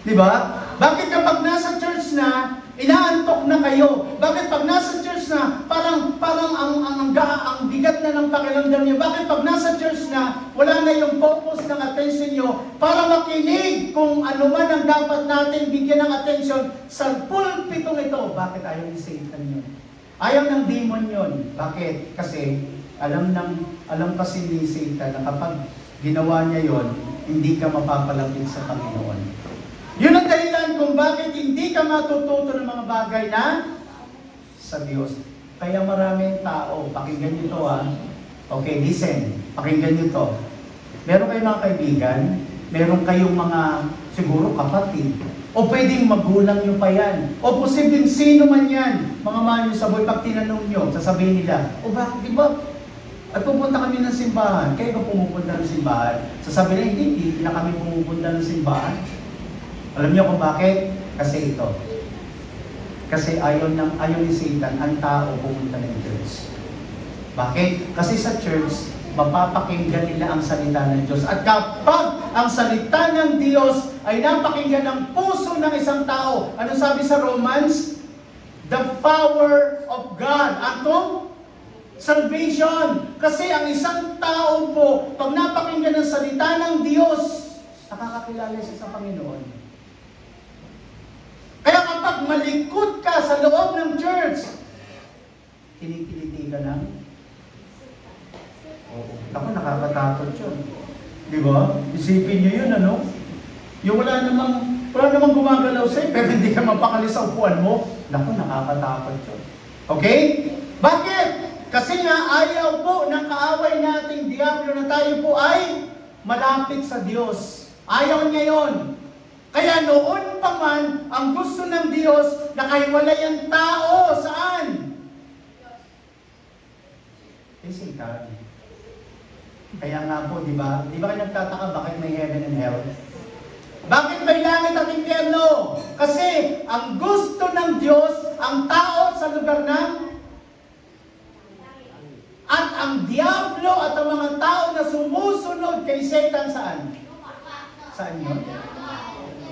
Diba? Bakit kapag nasa church na, inaantok na kayo? Bakit pag nasa church na, parang ang bigat na ng pakiramdam niyo? Bakit pag nasa church na, wala na yung focus ng attention niyo para makinig kung ano man ang dapat natin bigyan ng attention sa pulpitong ito? Bakit ayaw ni Satan yun? Ayaw ng demon yun. Bakit? Kasi alam kasi ni Satan na kapag ginawa niya yon, hindi ka mapapalapit sa Panginoon. Yun ang dahilan kung bakit hindi ka matututo ng mga bagay na sa Diyos. Kaya maraming tao, pakinggan nyo to Okay, listen, pakinggan nyo to. Meron kayong mga kaibigan, meron kayong mga siguro kapatid, o pwedeng magulang nyo pa yan, o posibleng sino man yan, mga manyo sa buhay, pag tinanong nyo, sasabihin nila, bakit, di ba, at pupunta kami ng simbahan, kayo ka pumupunta ng simbahan? Sasabihin nila, hindi na kami pumupunta ng simbahan. Alam niyo kung bakit? Kasi ito. Kasi ayaw ni Satan ang tao pumunta ng church. Bakit? Kasi sa church, mapapakinggan nila ang salita ng Diyos. At kapag ang salita ng Diyos ay napakinggan ng puso ng isang tao, ano sabi sa Romans? The power of God. Atong salvation. Kasi ang isang tao po, pag napakinggan ng salita ng Diyos, nakakakilala siya sa Panginoon. Kaya kapag malikot ka sa loob ng church, kinikiliti ka ng ako, nakakatakot yun. Di ba? Isipin nyo yun, yung wala namang gumagalaw sa'yo, pero hindi ka mapakali sa upuan mo. Naku, nakakatakot yun. Okay? Bakit? Kasi nga ayaw po ng kaaway nating Diablo na tayo po ay malapit sa Diyos. Ayaw niya yon. Kaya noon pa man, ang gusto ng Diyos, nakahiwalay ang tao. Saan? Kay Satan. Kaya nga po, di ba? Di ba kayo nagtataka bakit may heaven and hell? Bakit may langit at impyerno? Kasi ang gusto ng Diyos, ang tao sa lugar ng at ang Diablo at ang mga tao na sumusunod kay Satan saan? Saan yun?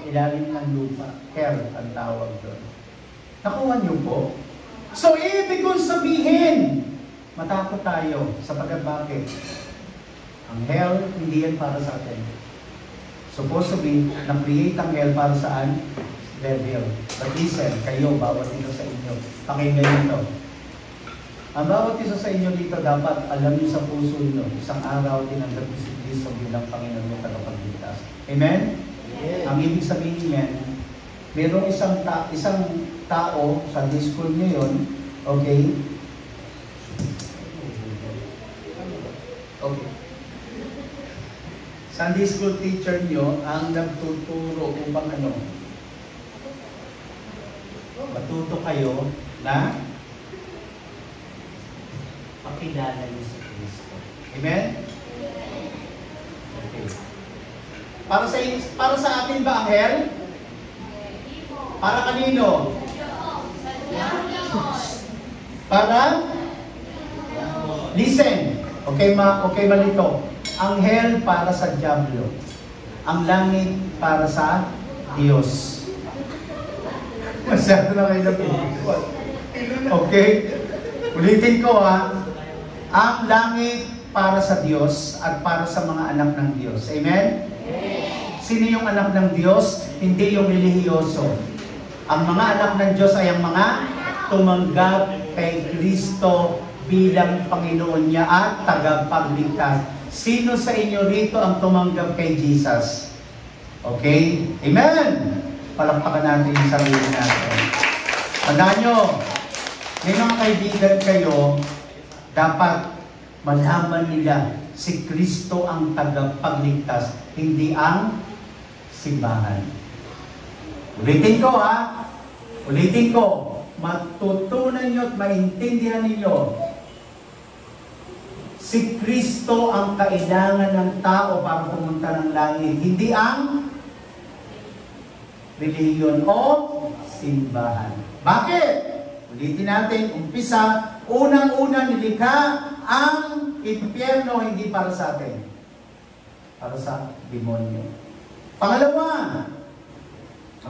Ilalim ng lupa. Hell ang tawag doon. Nakuha niyo po? So, ibig kong sabihin, matakot tayo sapagkat bakit? Ang hell, hindi yan para sa atin. Supposed to be, na-create ang hell para saan? Devil. But listen, kayo, bawat isa sa inyo, pakinggan nyo. Ang bawat isa sa inyo dito, dapat alam nyo sa puso nyo, isang araw din ang si Kristo bilang Panginoon nyo tagapagligtas. Amen? Yeah. Ang ibig sabihin yan, mayroong isang tao, Sunday school nyo yun, okay? Okay. Sunday school teacher nyo ang nagtuturo upang matuto kayo na pakilala niyo si Kristo. Amen? Okay. Para sa atin ba ang hell? Para kanino? Para? Listen. Okay malito. Ang hell para sa Diablo. Ang langit para sa Diyos. Masyado na kayo napipikot. Okay? Ulitin ko ang langit para sa Diyos at para sa mga anak ng Diyos. Amen? Sino yung anak ng Diyos? Hindi yung relihiyoso. Ang mga anak ng Diyos ay ang mga tumanggap kay Kristo bilang Panginoon niya at tagapagligtas. Sino sa inyo rito ang tumanggap kay Jesus? Okay? Amen! Palakpakan natin yung sarili natin. Tandaan nyo, may mga kaibigan kayo, dapat malaman nila si Kristo ang tagapagligtas, hindi ang simbahan. Ulitin ko ha, ulitin ko, matutunan nyo at maintindihan ninyo, si Kristo ang kailangan ng tao para pumunta ng langit, hindi ang relihiyon o simbahan. Bakit? Ulitin natin, umpisa, unang-una nilikha ang impyerno hindi para sa atin, para sa demonyo. Pangalawa,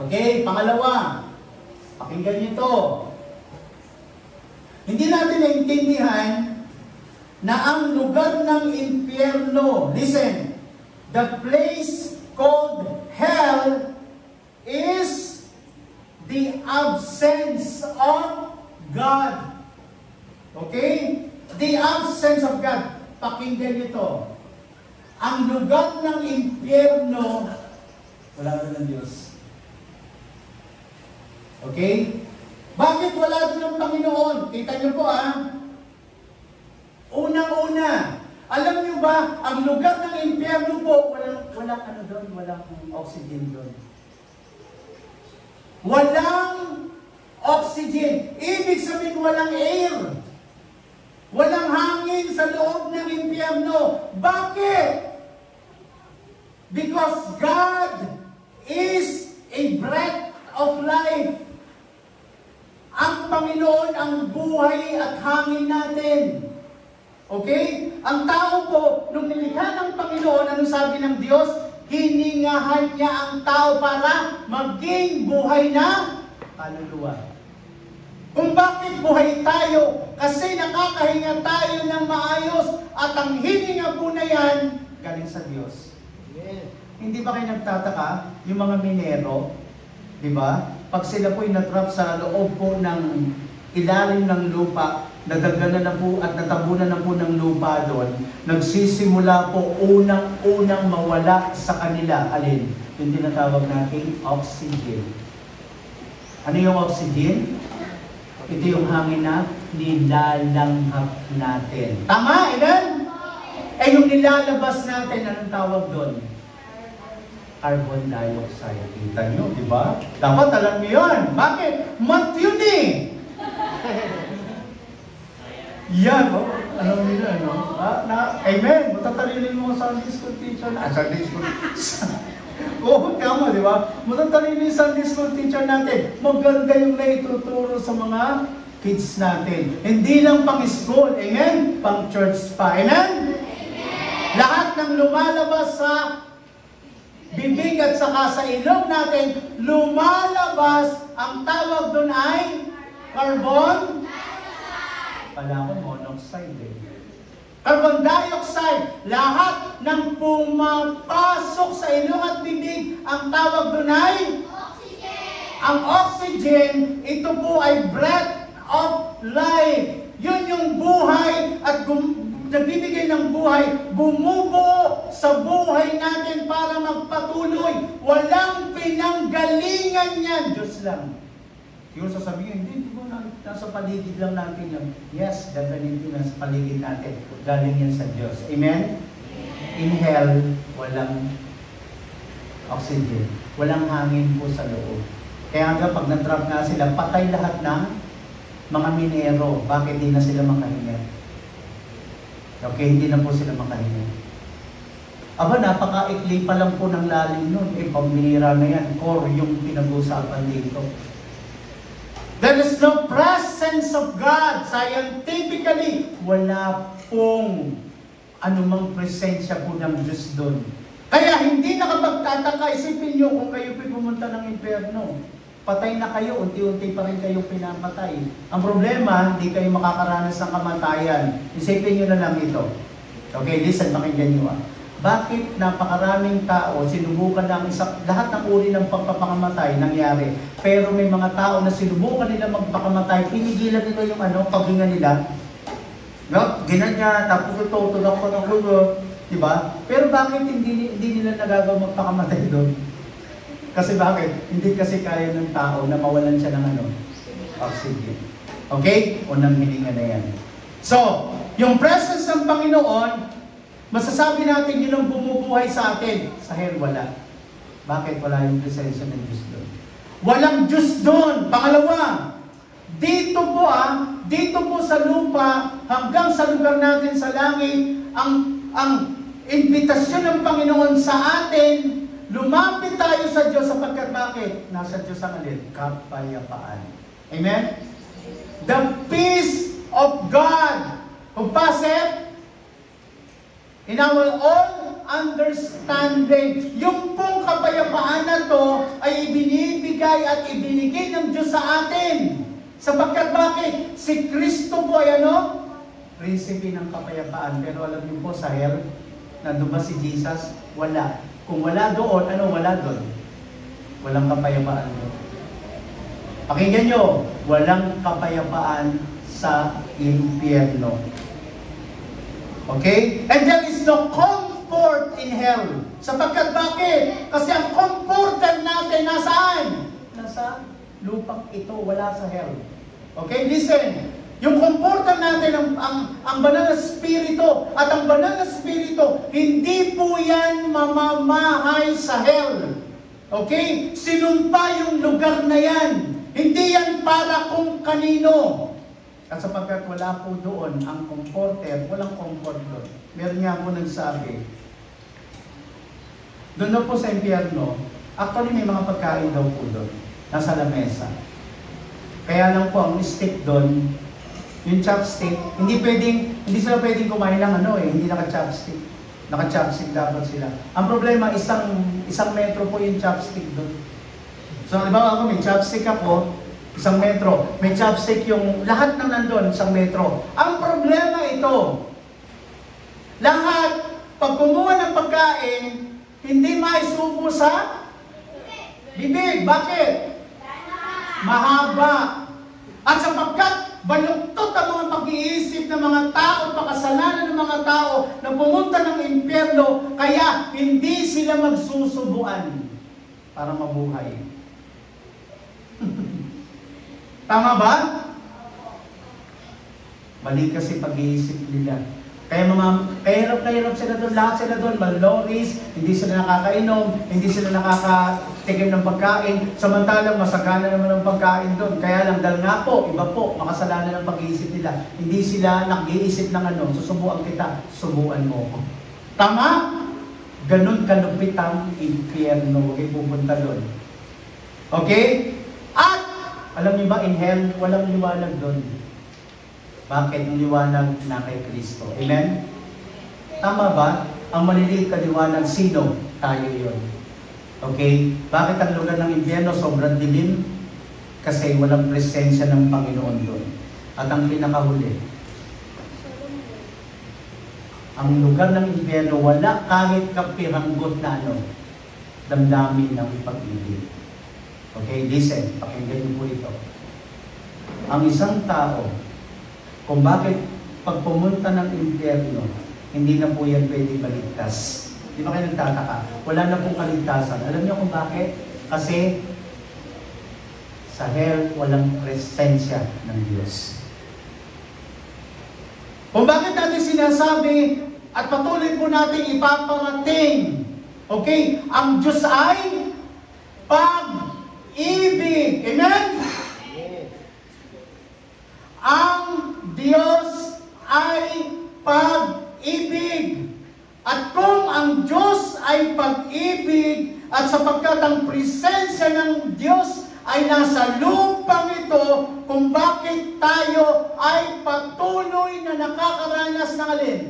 okay, pangalawa, pakinggan niyo ito. Hindi natin naintindihan na ang lugar ng impyerno, listen, the place called hell is the absence of God. Okay? The absence of God. Pakinggan nito. Ang lugar ng impyerno, wala doon ng Diyos. Okay? Bakit wala doon ng Panginoon? Kita niyo po unang-una, alam niyo ba, ang lugar ng impyerno po, walang ano doon, walang oxygen doon. Walang oxygen. Ibig sabihin walang air. Walang hangin sa loob ng impyerno. Bakit? Because God is a breath of life. Ang Panginoon ang buhay at hangin natin. Okay? Ang tao po, nung nilikha ng Panginoon, ano sabi ng Diyos? Hiningahan niya ang tao para maging buhay na kaluluwa. Kung bakit buhay tayo? Kasi nakakahinga tayo ng maayos at ang hininga po na yan, galing sa Diyos. Yes. Hindi ba kayo nagtataka? Yung mga minero, di ba? Pag sila po'y natrap sa loob po ng ilalim ng lupa, nadagdagan na po at natabunan na po ng lupa doon, nagsisimula po unang-unang mawala sa kanila. Alin? Yung tinatawag nating oxygen. Ano yung oxygen? Ito yung hangin na nilalanghap natin. Tama, Amen? Eh yung nilalabas natin, anong tawag doon? Carbon dioxide. Kita nyo, di ba? Dapat alam nyo yun. Bakit? Month yun eh. Yan, oh. Alam nila, no? Amen. Matatalinin mo sa Sunday school teacher na. Sunday school. Oo, tama, di ba? Matatalinin yung Sunday school teacher natin. Maganda yung naituturo sa mga kids natin. Hindi lang pang-school, amen? Pang-church pa, amen? Lahat ng lumalabas sa bibig at saka sa ilong natin, lumalabas, ang tawag doon ay carbon monoxide. Carbon dioxide. Lahat ng pumapasok sa ilong at bibig, ang tawag doon ay oxygen. Ang oxygen, ito po ay breath of life. Yun yung buhay at nagbibigay ng buhay, bumubuo sa buhay natin para magpatuloy. Walang pinanggalingan yan. Diyos lang. Yung sasabihin, hindi mo nasa paligid lang natin yan. Yes, definitely nasa paligid natin. Galing yan sa Diyos. Amen? In hell, walang oxygen. Walang hangin po sa loob. Kaya hanggang pag na-trap nga sila, patay lahat ng mga minero. Bakit di na sila makahinga? Okay, hindi na po sila makahinga. Aba, napaka-ikli pa lang po ng lalim nun. Eh, pambihira na yan. Core yung pinag-usapan dito. There is no presence of God. Scientifically, wala pong anumang presensya po ng Diyos doon. Kaya hindi nakapagtataka, isipin nyo kung kayo pumunta ng impyerno. Patay na kayo, unti-unti pa rin kayong pinapatay. Ang problema, hindi kayo makakaranas ng kamatayan. Isipin nyo na lang ito. Okay, listen, pakinggan nyo Bakit napakaraming tao, sinubukan ng lahat ng uri ng pagpapakamatay nangyari. Pero may mga tao na sinubukan nila magpakamatay, pinigilan nila yung paghinga nila. No? Ginanya, tapos ito, tulak ko ng ulo. Diba? Pero bakit hindi nila nagagawa magpakamatay doon? Kasi bakit? Hindi kasi kaya ng tao na mawalan siya ng oxygen. Okay? Unang hininga na yan. So, yung presence ng Panginoon, masasabi natin yun ang bumubuhay sa atin. Sa hell, wala. Bakit? Wala yung presensya ng Diyos doon. Walang Diyos doon. Pangalawa, dito po sa lupa, hanggang sa lugar natin sa langit, ang imbitasyon ng Panginoon sa atin, lumapit tayo sa Diyos sapagkat bakit? Nasa Diyos ang kapayapaan. Amen? The peace of God who passeth in our all understanding. Yung pong kapayapaan na to ay ibinibigay at ibinigay ng Diyos sa atin. Sapagkat bakit? Si Kristo po ay prinsipe ng kapayapaan. Pero alam niyo po sa hell, nandun ba si Jesus? Wala. Kung wala doon, wala doon? Walang kapayapaan doon. Pakinggan nyo, walang kapayapaan sa impyerno. Okay? And there is no comfort in hell. Sapagkat bakit? Kasi ang comforter natin nasaan? Nasa lupang ito, wala sa hell. Okay? Listen. Yung comforter natin, ang banal na spirito, at ang banal na spirito, hindi po yan mamamahay sa hell. Okay? Sinumpa yung lugar na yan. Hindi yan para kung kanino. At sapagkat wala po doon ang comforter, walang comfort doon. Meron nga po nagsabi, doon daw po sa impyerno, actually may mga pagkain daw po doon, nasa lamesa. Kaya lang po ang stick doon, yung chopstick, hindi sila pwedeng kumain ng hindi naka-chopstick. Naka-chopstick dapat sila. Ang problema, isang metro po yung chopstick doon. So, halimbawa ako, may chopstick ako, 1 metro. May chopstick yung lahat ng nandun, 1 metro. Ang problema ito, lahat, pag kumuha ng pagkain, hindi maisubo sa bibig. Bakit? Mahaba. At sapagkat baluktot ang mga pag-iisip ng mga tao, pakasalanan ng mga tao na pumunta ng impyerno, kaya hindi sila magsusubuan para mabuhay. Tama ba? Mali kasi pag-iisip nila. Kaya hirap sila doon, lahat sila doon, malnourished, hindi sila nakakainom, hindi sila nakakatikim ng pagkain, samantalang masagana naman ang pagkain doon. Kaya lang, dahil nga po, iba po, makasalanan ng pag-iisip nila. Hindi sila nag-iisip ng susubuan kita, subuan mo ko. Tama? Ganun kalupit ang impyerno, huwag pupunta doon. Okay? At, alam niyo ba, in hell, walang liwanag doon. Bakit? Ang liwanag na kay Kristo. Amen? Tama ba? Ang maliliit ka liwanag, sino? Tayo yun. Okay? Bakit ang lugar ng impyerno sobrang dilim? Kasi walang presensya ng Panginoon doon. At ang pinakahuli, ang lugar ng impyerno, wala kahit kapiranggot na damdamin ng pag-ibig. Okay? Listen, pakinggan niyo po ito. Ang isang tao, kung bakit pag pumunta ng impyerno, hindi na po yan pwede baligtas. Di ba kayo nagtataka? Wala na pong kaligtasan. Alam niyo kung bakit? Kasi sa hell, walang presensya ng Diyos. Kung bakit natin sinasabi at patuloy po natin ipaparating, okay, ang Diyos ay pag-ibig. Amen? Ang Diyos ay pag-ibig. At kung ang Diyos ay pag-ibig, at sapagkat ang presensya ng Diyos ay nasa lupang ito, kung bakit tayo ay patuloy na nakakaranas ng alin?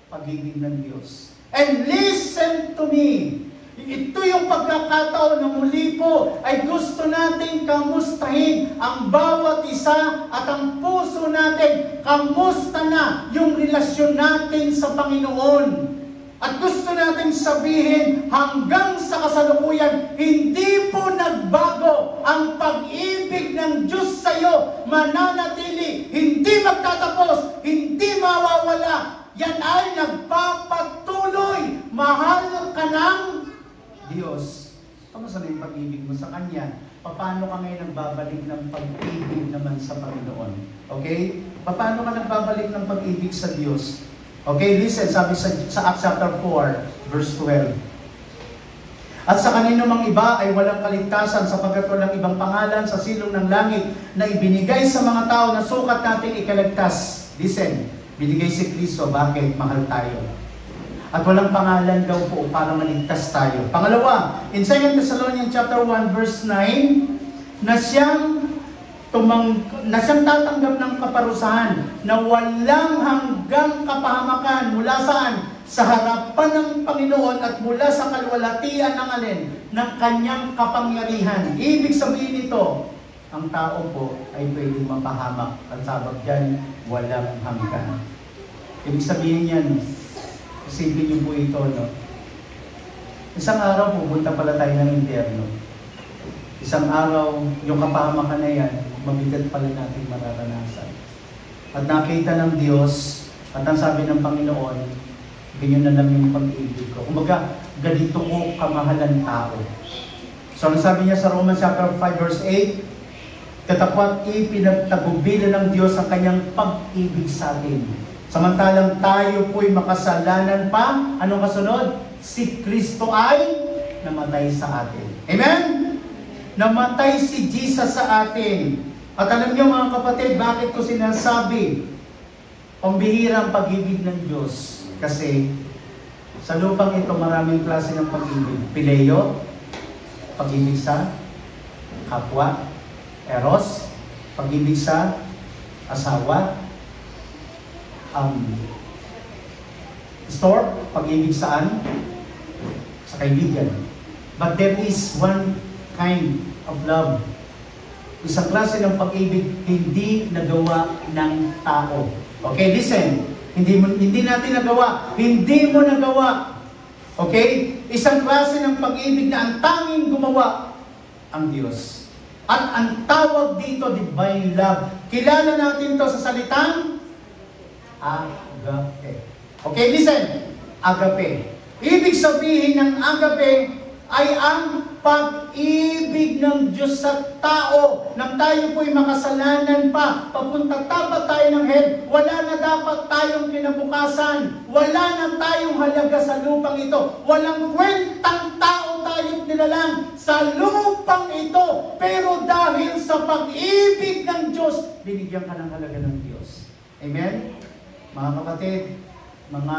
Pag-ibig ng Diyos. And listen to me. Ito yung pagkakataon na muli po ay gusto natin kamustahin ang bawat isa at ang puso natin. Kamusta na yung relasyon natin sa Panginoon? At gusto natin sabihin hanggang sa kasalukuyan, hindi po nagbago ang pag-ibig ng Diyos sa iyo. Mananatili, hindi magtatapos, hindi mawawala. Yan ay nagpapatuloy Diyos, kamusta na yung pag-ibig mo sa Kanya? Paano ka ngayon nagbabalik ng pag-ibig naman sa Panginoon? Okay? Paano ka nagbabalik ng pag-ibig sa Diyos? Okay, listen, sabi sa Acts chapter 4, verse 12. At sa kanino mang iba ay walang kaligtasan sapagkat walang ibang pangalan sa silong ng langit na ibinigay sa mga tao na sukat nating ikaligtas. Listen, binigay si Kristo, bakit? Mahal tayo. At walang pangalan daw po para maligtas tayo. Pangalawa, in 2 Thessalonians chapter 1 verse 9, na siyang tatanggap ng kaparusahan na walang hanggang kapahamakan mula saan? Sa harapan ng Panginoon at mula sa kalwalhatian ng alin? Ng kanyang kapangyarihan. Ibig sabihin nito, ang tao po ay pwedeng mapahamak. Ang sabag dyan, walang hanggan. Ibig sabihin yan, isipin niyo po ito, no? Isang araw, pupunta pala tayo ng impyerno. Isang araw, yung kapahamakan na yan, mabigat pala natin mararanasan. At nakita ng Diyos, at ang sabi ng Panginoon, ganyan na lang yung pag-ibig ko. Kumbaga, ganito ko kamahalan tao. So, ang sabi niya sa Romans chapter 5 verse 8, katapat ipinagtagubilan ng Diyos ang kanyang pag-ibig sa atin. Samantalang tayo po'y makasalanan pa, anong kasunod? Si Kristo ay namatay sa atin. Amen? Namatay si Jesus sa atin. At alam niyo mga kapatid, bakit ko sinasabi pambihira ang pag-ibig ng Diyos? Kasi sa lupang ito maraming klase ng pag-ibig. Pileo, pag-ibig sa kapwa. Eros, pag-ibig sa asawa. Stork, pag-ibig saan? Sa kaibigan. But there is one kind of love. Isang klase ng pag-ibig hindi nagawa ng tao. Okay, listen. Hindi natin nagawa. Hindi mo nagawa. Okay? Isang klase ng pag-ibig na ang tanging gumawa ang Diyos. At ang tawag dito, divine love. Kilala natin to sa salitang agape. Okay, listen. Agape. Ibig sabihin ng agape ay ang pag-ibig ng Diyos sa tao. Nang tayo po'y makasalanan pa, papunta tapat tayo ng hell, wala na dapat tayong kinabukasan. Wala na tayong halaga sa lupang ito. Walang kwentang tao tayong nilalang sa lupang ito. Pero dahil sa pag-ibig ng Diyos, binigyan ka ng halaga ng Diyos. Amen? Mga kapatid, mga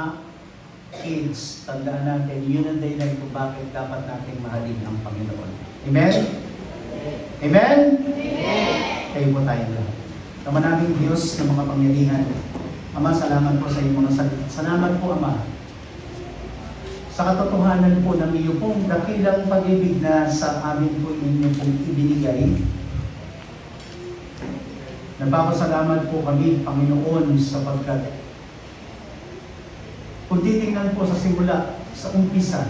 kids, tandaan natin, yun ang dahilan kung bakit dapat natin mahalin ang Panginoon. Amen? Amen? Amen! Kayo po tayo lang. Naman namin Diyos ng mga pangyarihan. Ama, salamat po sa iyong mga salita. Salamat po, Ama. Sa katotohanan po ng iyo pong dakilang pag-ibig na sa amin po inyo pong ibinigay. Nagpapasalamat po kami, Panginoon, sapagkat kung titingnan po sa simula, sa umpisa,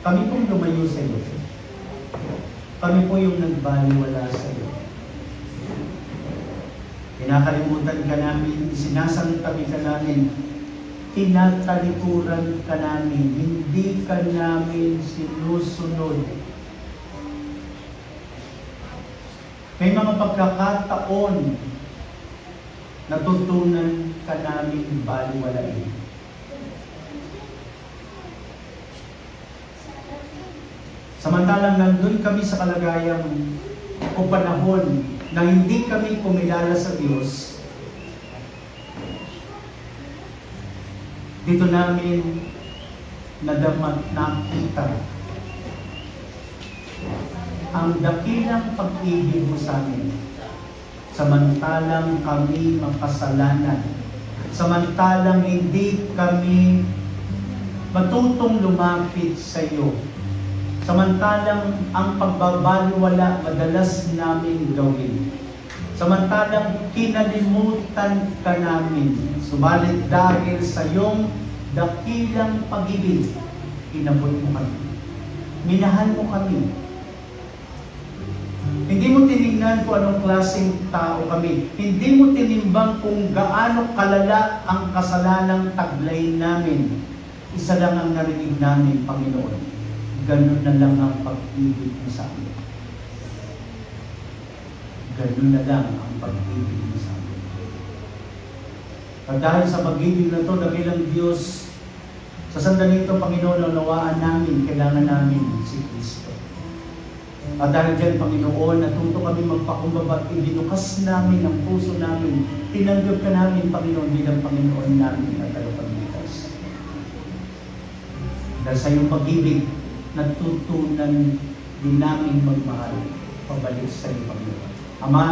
kami pong lumayo sa iyo. Kami po yung nagbaliwala sa iyo. Kinakalimutan ka namin, sinasantabi ka namin, tinatalikuran ka namin, hindi ka namin sinusunod. May mga pagkakataon, natutunan ka namin baliwalain. Samantalang nandun kami sa kalagayang o panahon na hindi kami kumilala sa Diyos, dito namin nakita ang dakilang pag-ibig mo sa amin. Samantalang kami makasalanan, samantalang hindi kami matutong lumapit sa iyo, samantalang ang pagbabaliwala madalas namin gawin, samantalang kinalimutan ka namin, subalit dahil sa iyong dakilang pag-ibig, inabot mo kami, minahal mo kami. Hindi mo tinignan kung anong klaseng tao kami. Hindi mo tinimbang kung gaano kalala ang kasalanang taglay namin. Isa lang ang narinig namin, Panginoon. ganun na lang ang pag-ibig mo sa amin. Ganun na lang ang pag-ibig mo sa amin. At dahil sa pag-ibig na ito, dakilang Diyos, sa sandali ito, Panginoon, naunawaan namin, kailangan namin si Kristo. At dahil dyan, Panginoon, natuto kami magpakumbaba at ibinukas namin ang puso namin. Tinanggap ka namin, Panginoon, bilang Panginoon namin at tagapagligtas. Dahil sa iyong pag-ibig, natutunan din namin magmahal pabalik sa iyong Panginoon. Ama,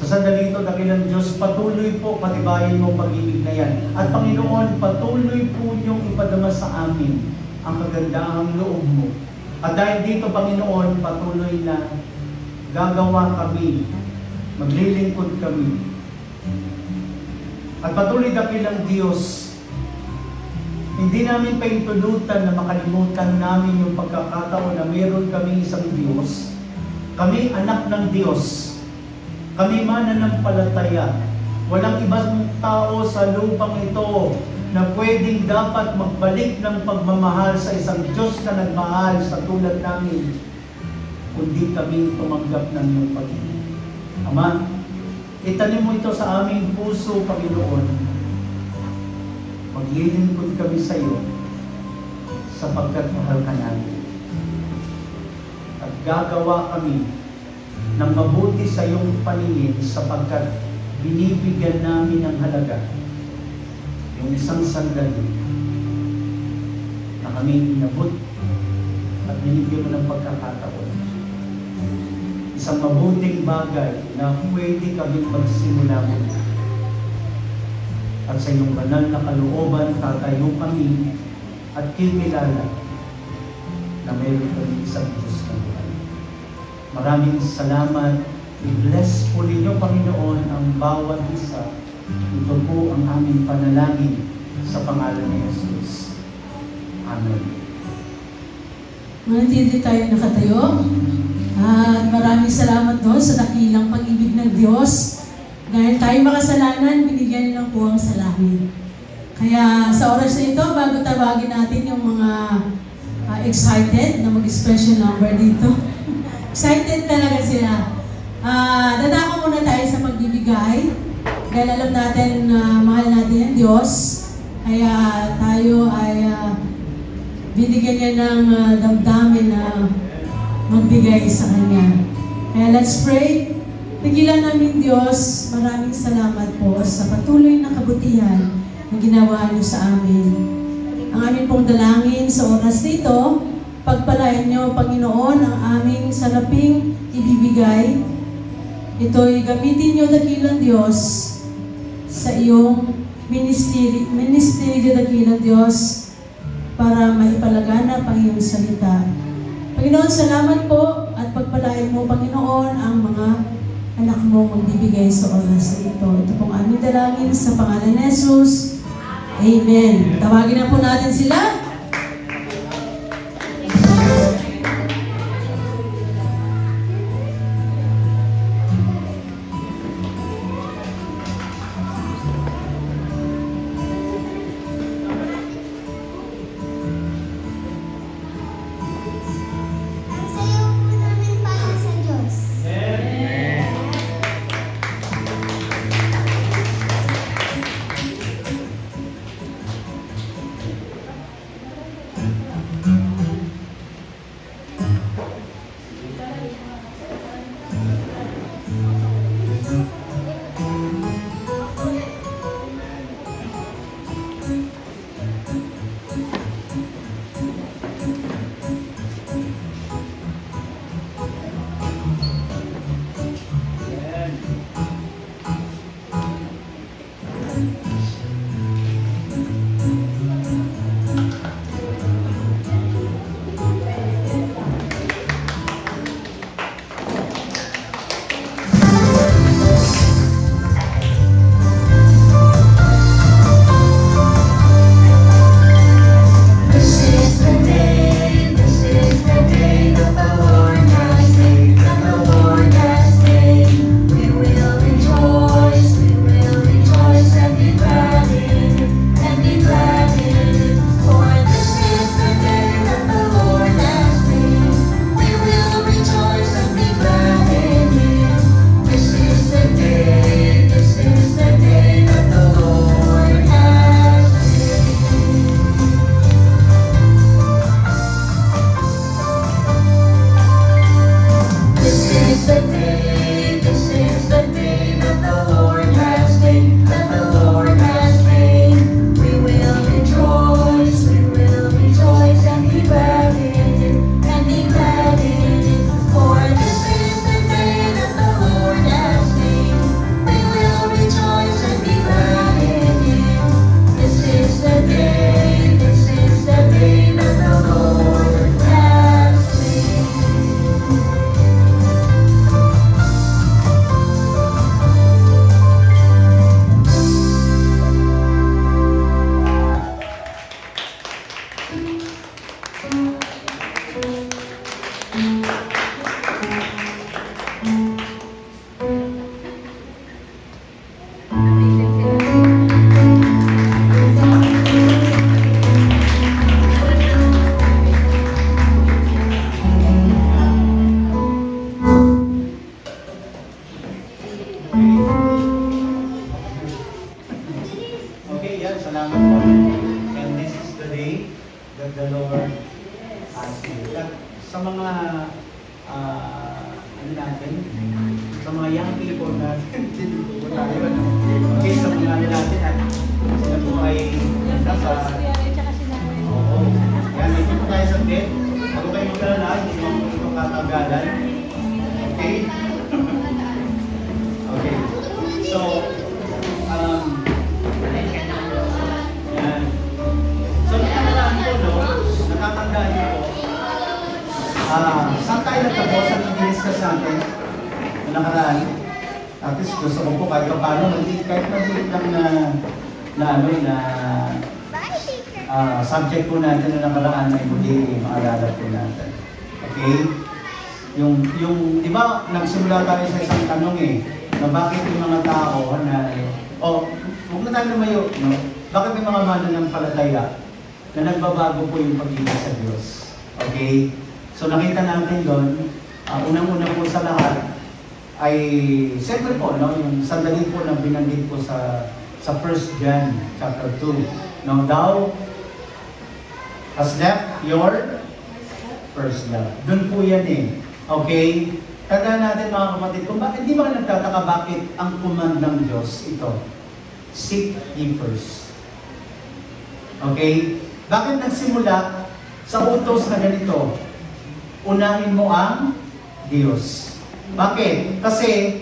sa sandali ito, dakilang Diyos, patuloy po patibayin mo pag-ibig na yan. At Panginoon, patuloy po niyong ipadama sa amin ang kagandahang loob mo. At dahil dito, Panginoon, patuloy na gagawa kami, maglilingkod kami. At patuloy dakilang Diyos, hindi namin paintulutan na makalimutan namin yung pagkakataon na meron kami isang Diyos. Kami anak ng Diyos. Kami mananampalataya. Walang ibang tao sa lupang ito na pwedeng dapat magbalik ng pagmamahal sa isang Diyos na nagmahal sa tulad namin, kundi kami tumanggap ng iyong pag-ibig. Ama, itanim mo ito sa aming puso, Panginoon. Maglilingkod kami sa iyo sapagkat mahal ka namin. At gagawa kami ng mabuti sa iyong paningin sapagkat binibigyan namin ng halaga yung isang sandali na kami inabot at binigyan mo ng pagkakataon. Isang mabuting bagay na pwede kami magsimula muna. At sa iyong banal na kalooban, tatayo kami at kikilala na mayroon kami isang Diyos na buhay. Maraming salamat. I-bless po ninyo, Panginoon, ang bawat isa. Ito po ang aming panalangin sa pangalan ni Jesus. Amen. Manatili tayo nakatayo. At maraming salamat doon sa dakilang pag-ibig ng Diyos. Dahil tayo makasalanan, binigyan niyo ng puwang sa langit. Kaya sa oras na ito, bago tawagin natin yung mga excited na mag-special number dito. Excited talaga sila. Dadako muna tayo sa pagbibigay. Dahil alam natin na mahal natin ang Diyos. Kaya tayo ay binigyan niya ng damdamin na magbigay sa Kanya. Kaya let's pray. Tigilan namin Diyos, maraming salamat po sa patuloy na kabutihan na ginawa niyo sa amin. Ang aming pong dalangin sa oras nito, pagpalain niyo, Panginoon, ang aming salaping ibibigay. Ito'y gamitin niyo, dakilang Diyos, sa iyong ministeryo, dakilang Diyos, para maipalaganap ang iyong salita. Panginoon, salamat po at pagpalain mo, Panginoon, ang mga anak mo magbibigay sa oras nito. Ito pong aming dalangin sa pangalan ni Jesus. Amen. Tawagin na po natin sila. salamat po. And this is the day that the Lord has made. At sa mga ano natin, sa mga young people natin, po tayo, okay, sa mga ano natin, at sila po ay nasa, oo, yan, ito po tayo sa bed, ako kayo magkalala, hindi mo po ito katagalan, okay? Okay, so, yan. So, nakatandaan ko, no, nakatandaan niyo po, saan tayo nagtapos ang i-discuss natin na nakaraan? At least gusto ko po kahit paano, kahit maliit lang na subject po natin na nakaraan ay muli maalala po natin. Okay? Yung di ba, nagsimula tayo sa isang tanong na bakit yung mga tao na, huwag na tayo lumayo, no? Bakit may mga mananampalataya na nagbabago po yung pag-ibig sa Diyos? Okay? So nakita natin doon, unang-una po sa lahat, ay siyempre po, no, yung sandali po na binanggit po sa 1 John chapter 2. No, thou has left your first love. Doon po yan Okay? Tandaan natin mga kapatid, kung bakit, di ba nagtataka bakit ang command ng Diyos ito? Seek ye first. Okay? Bakit nagsimula sa utos na ganito? Unahin mo ang Diyos. Bakit? Kasi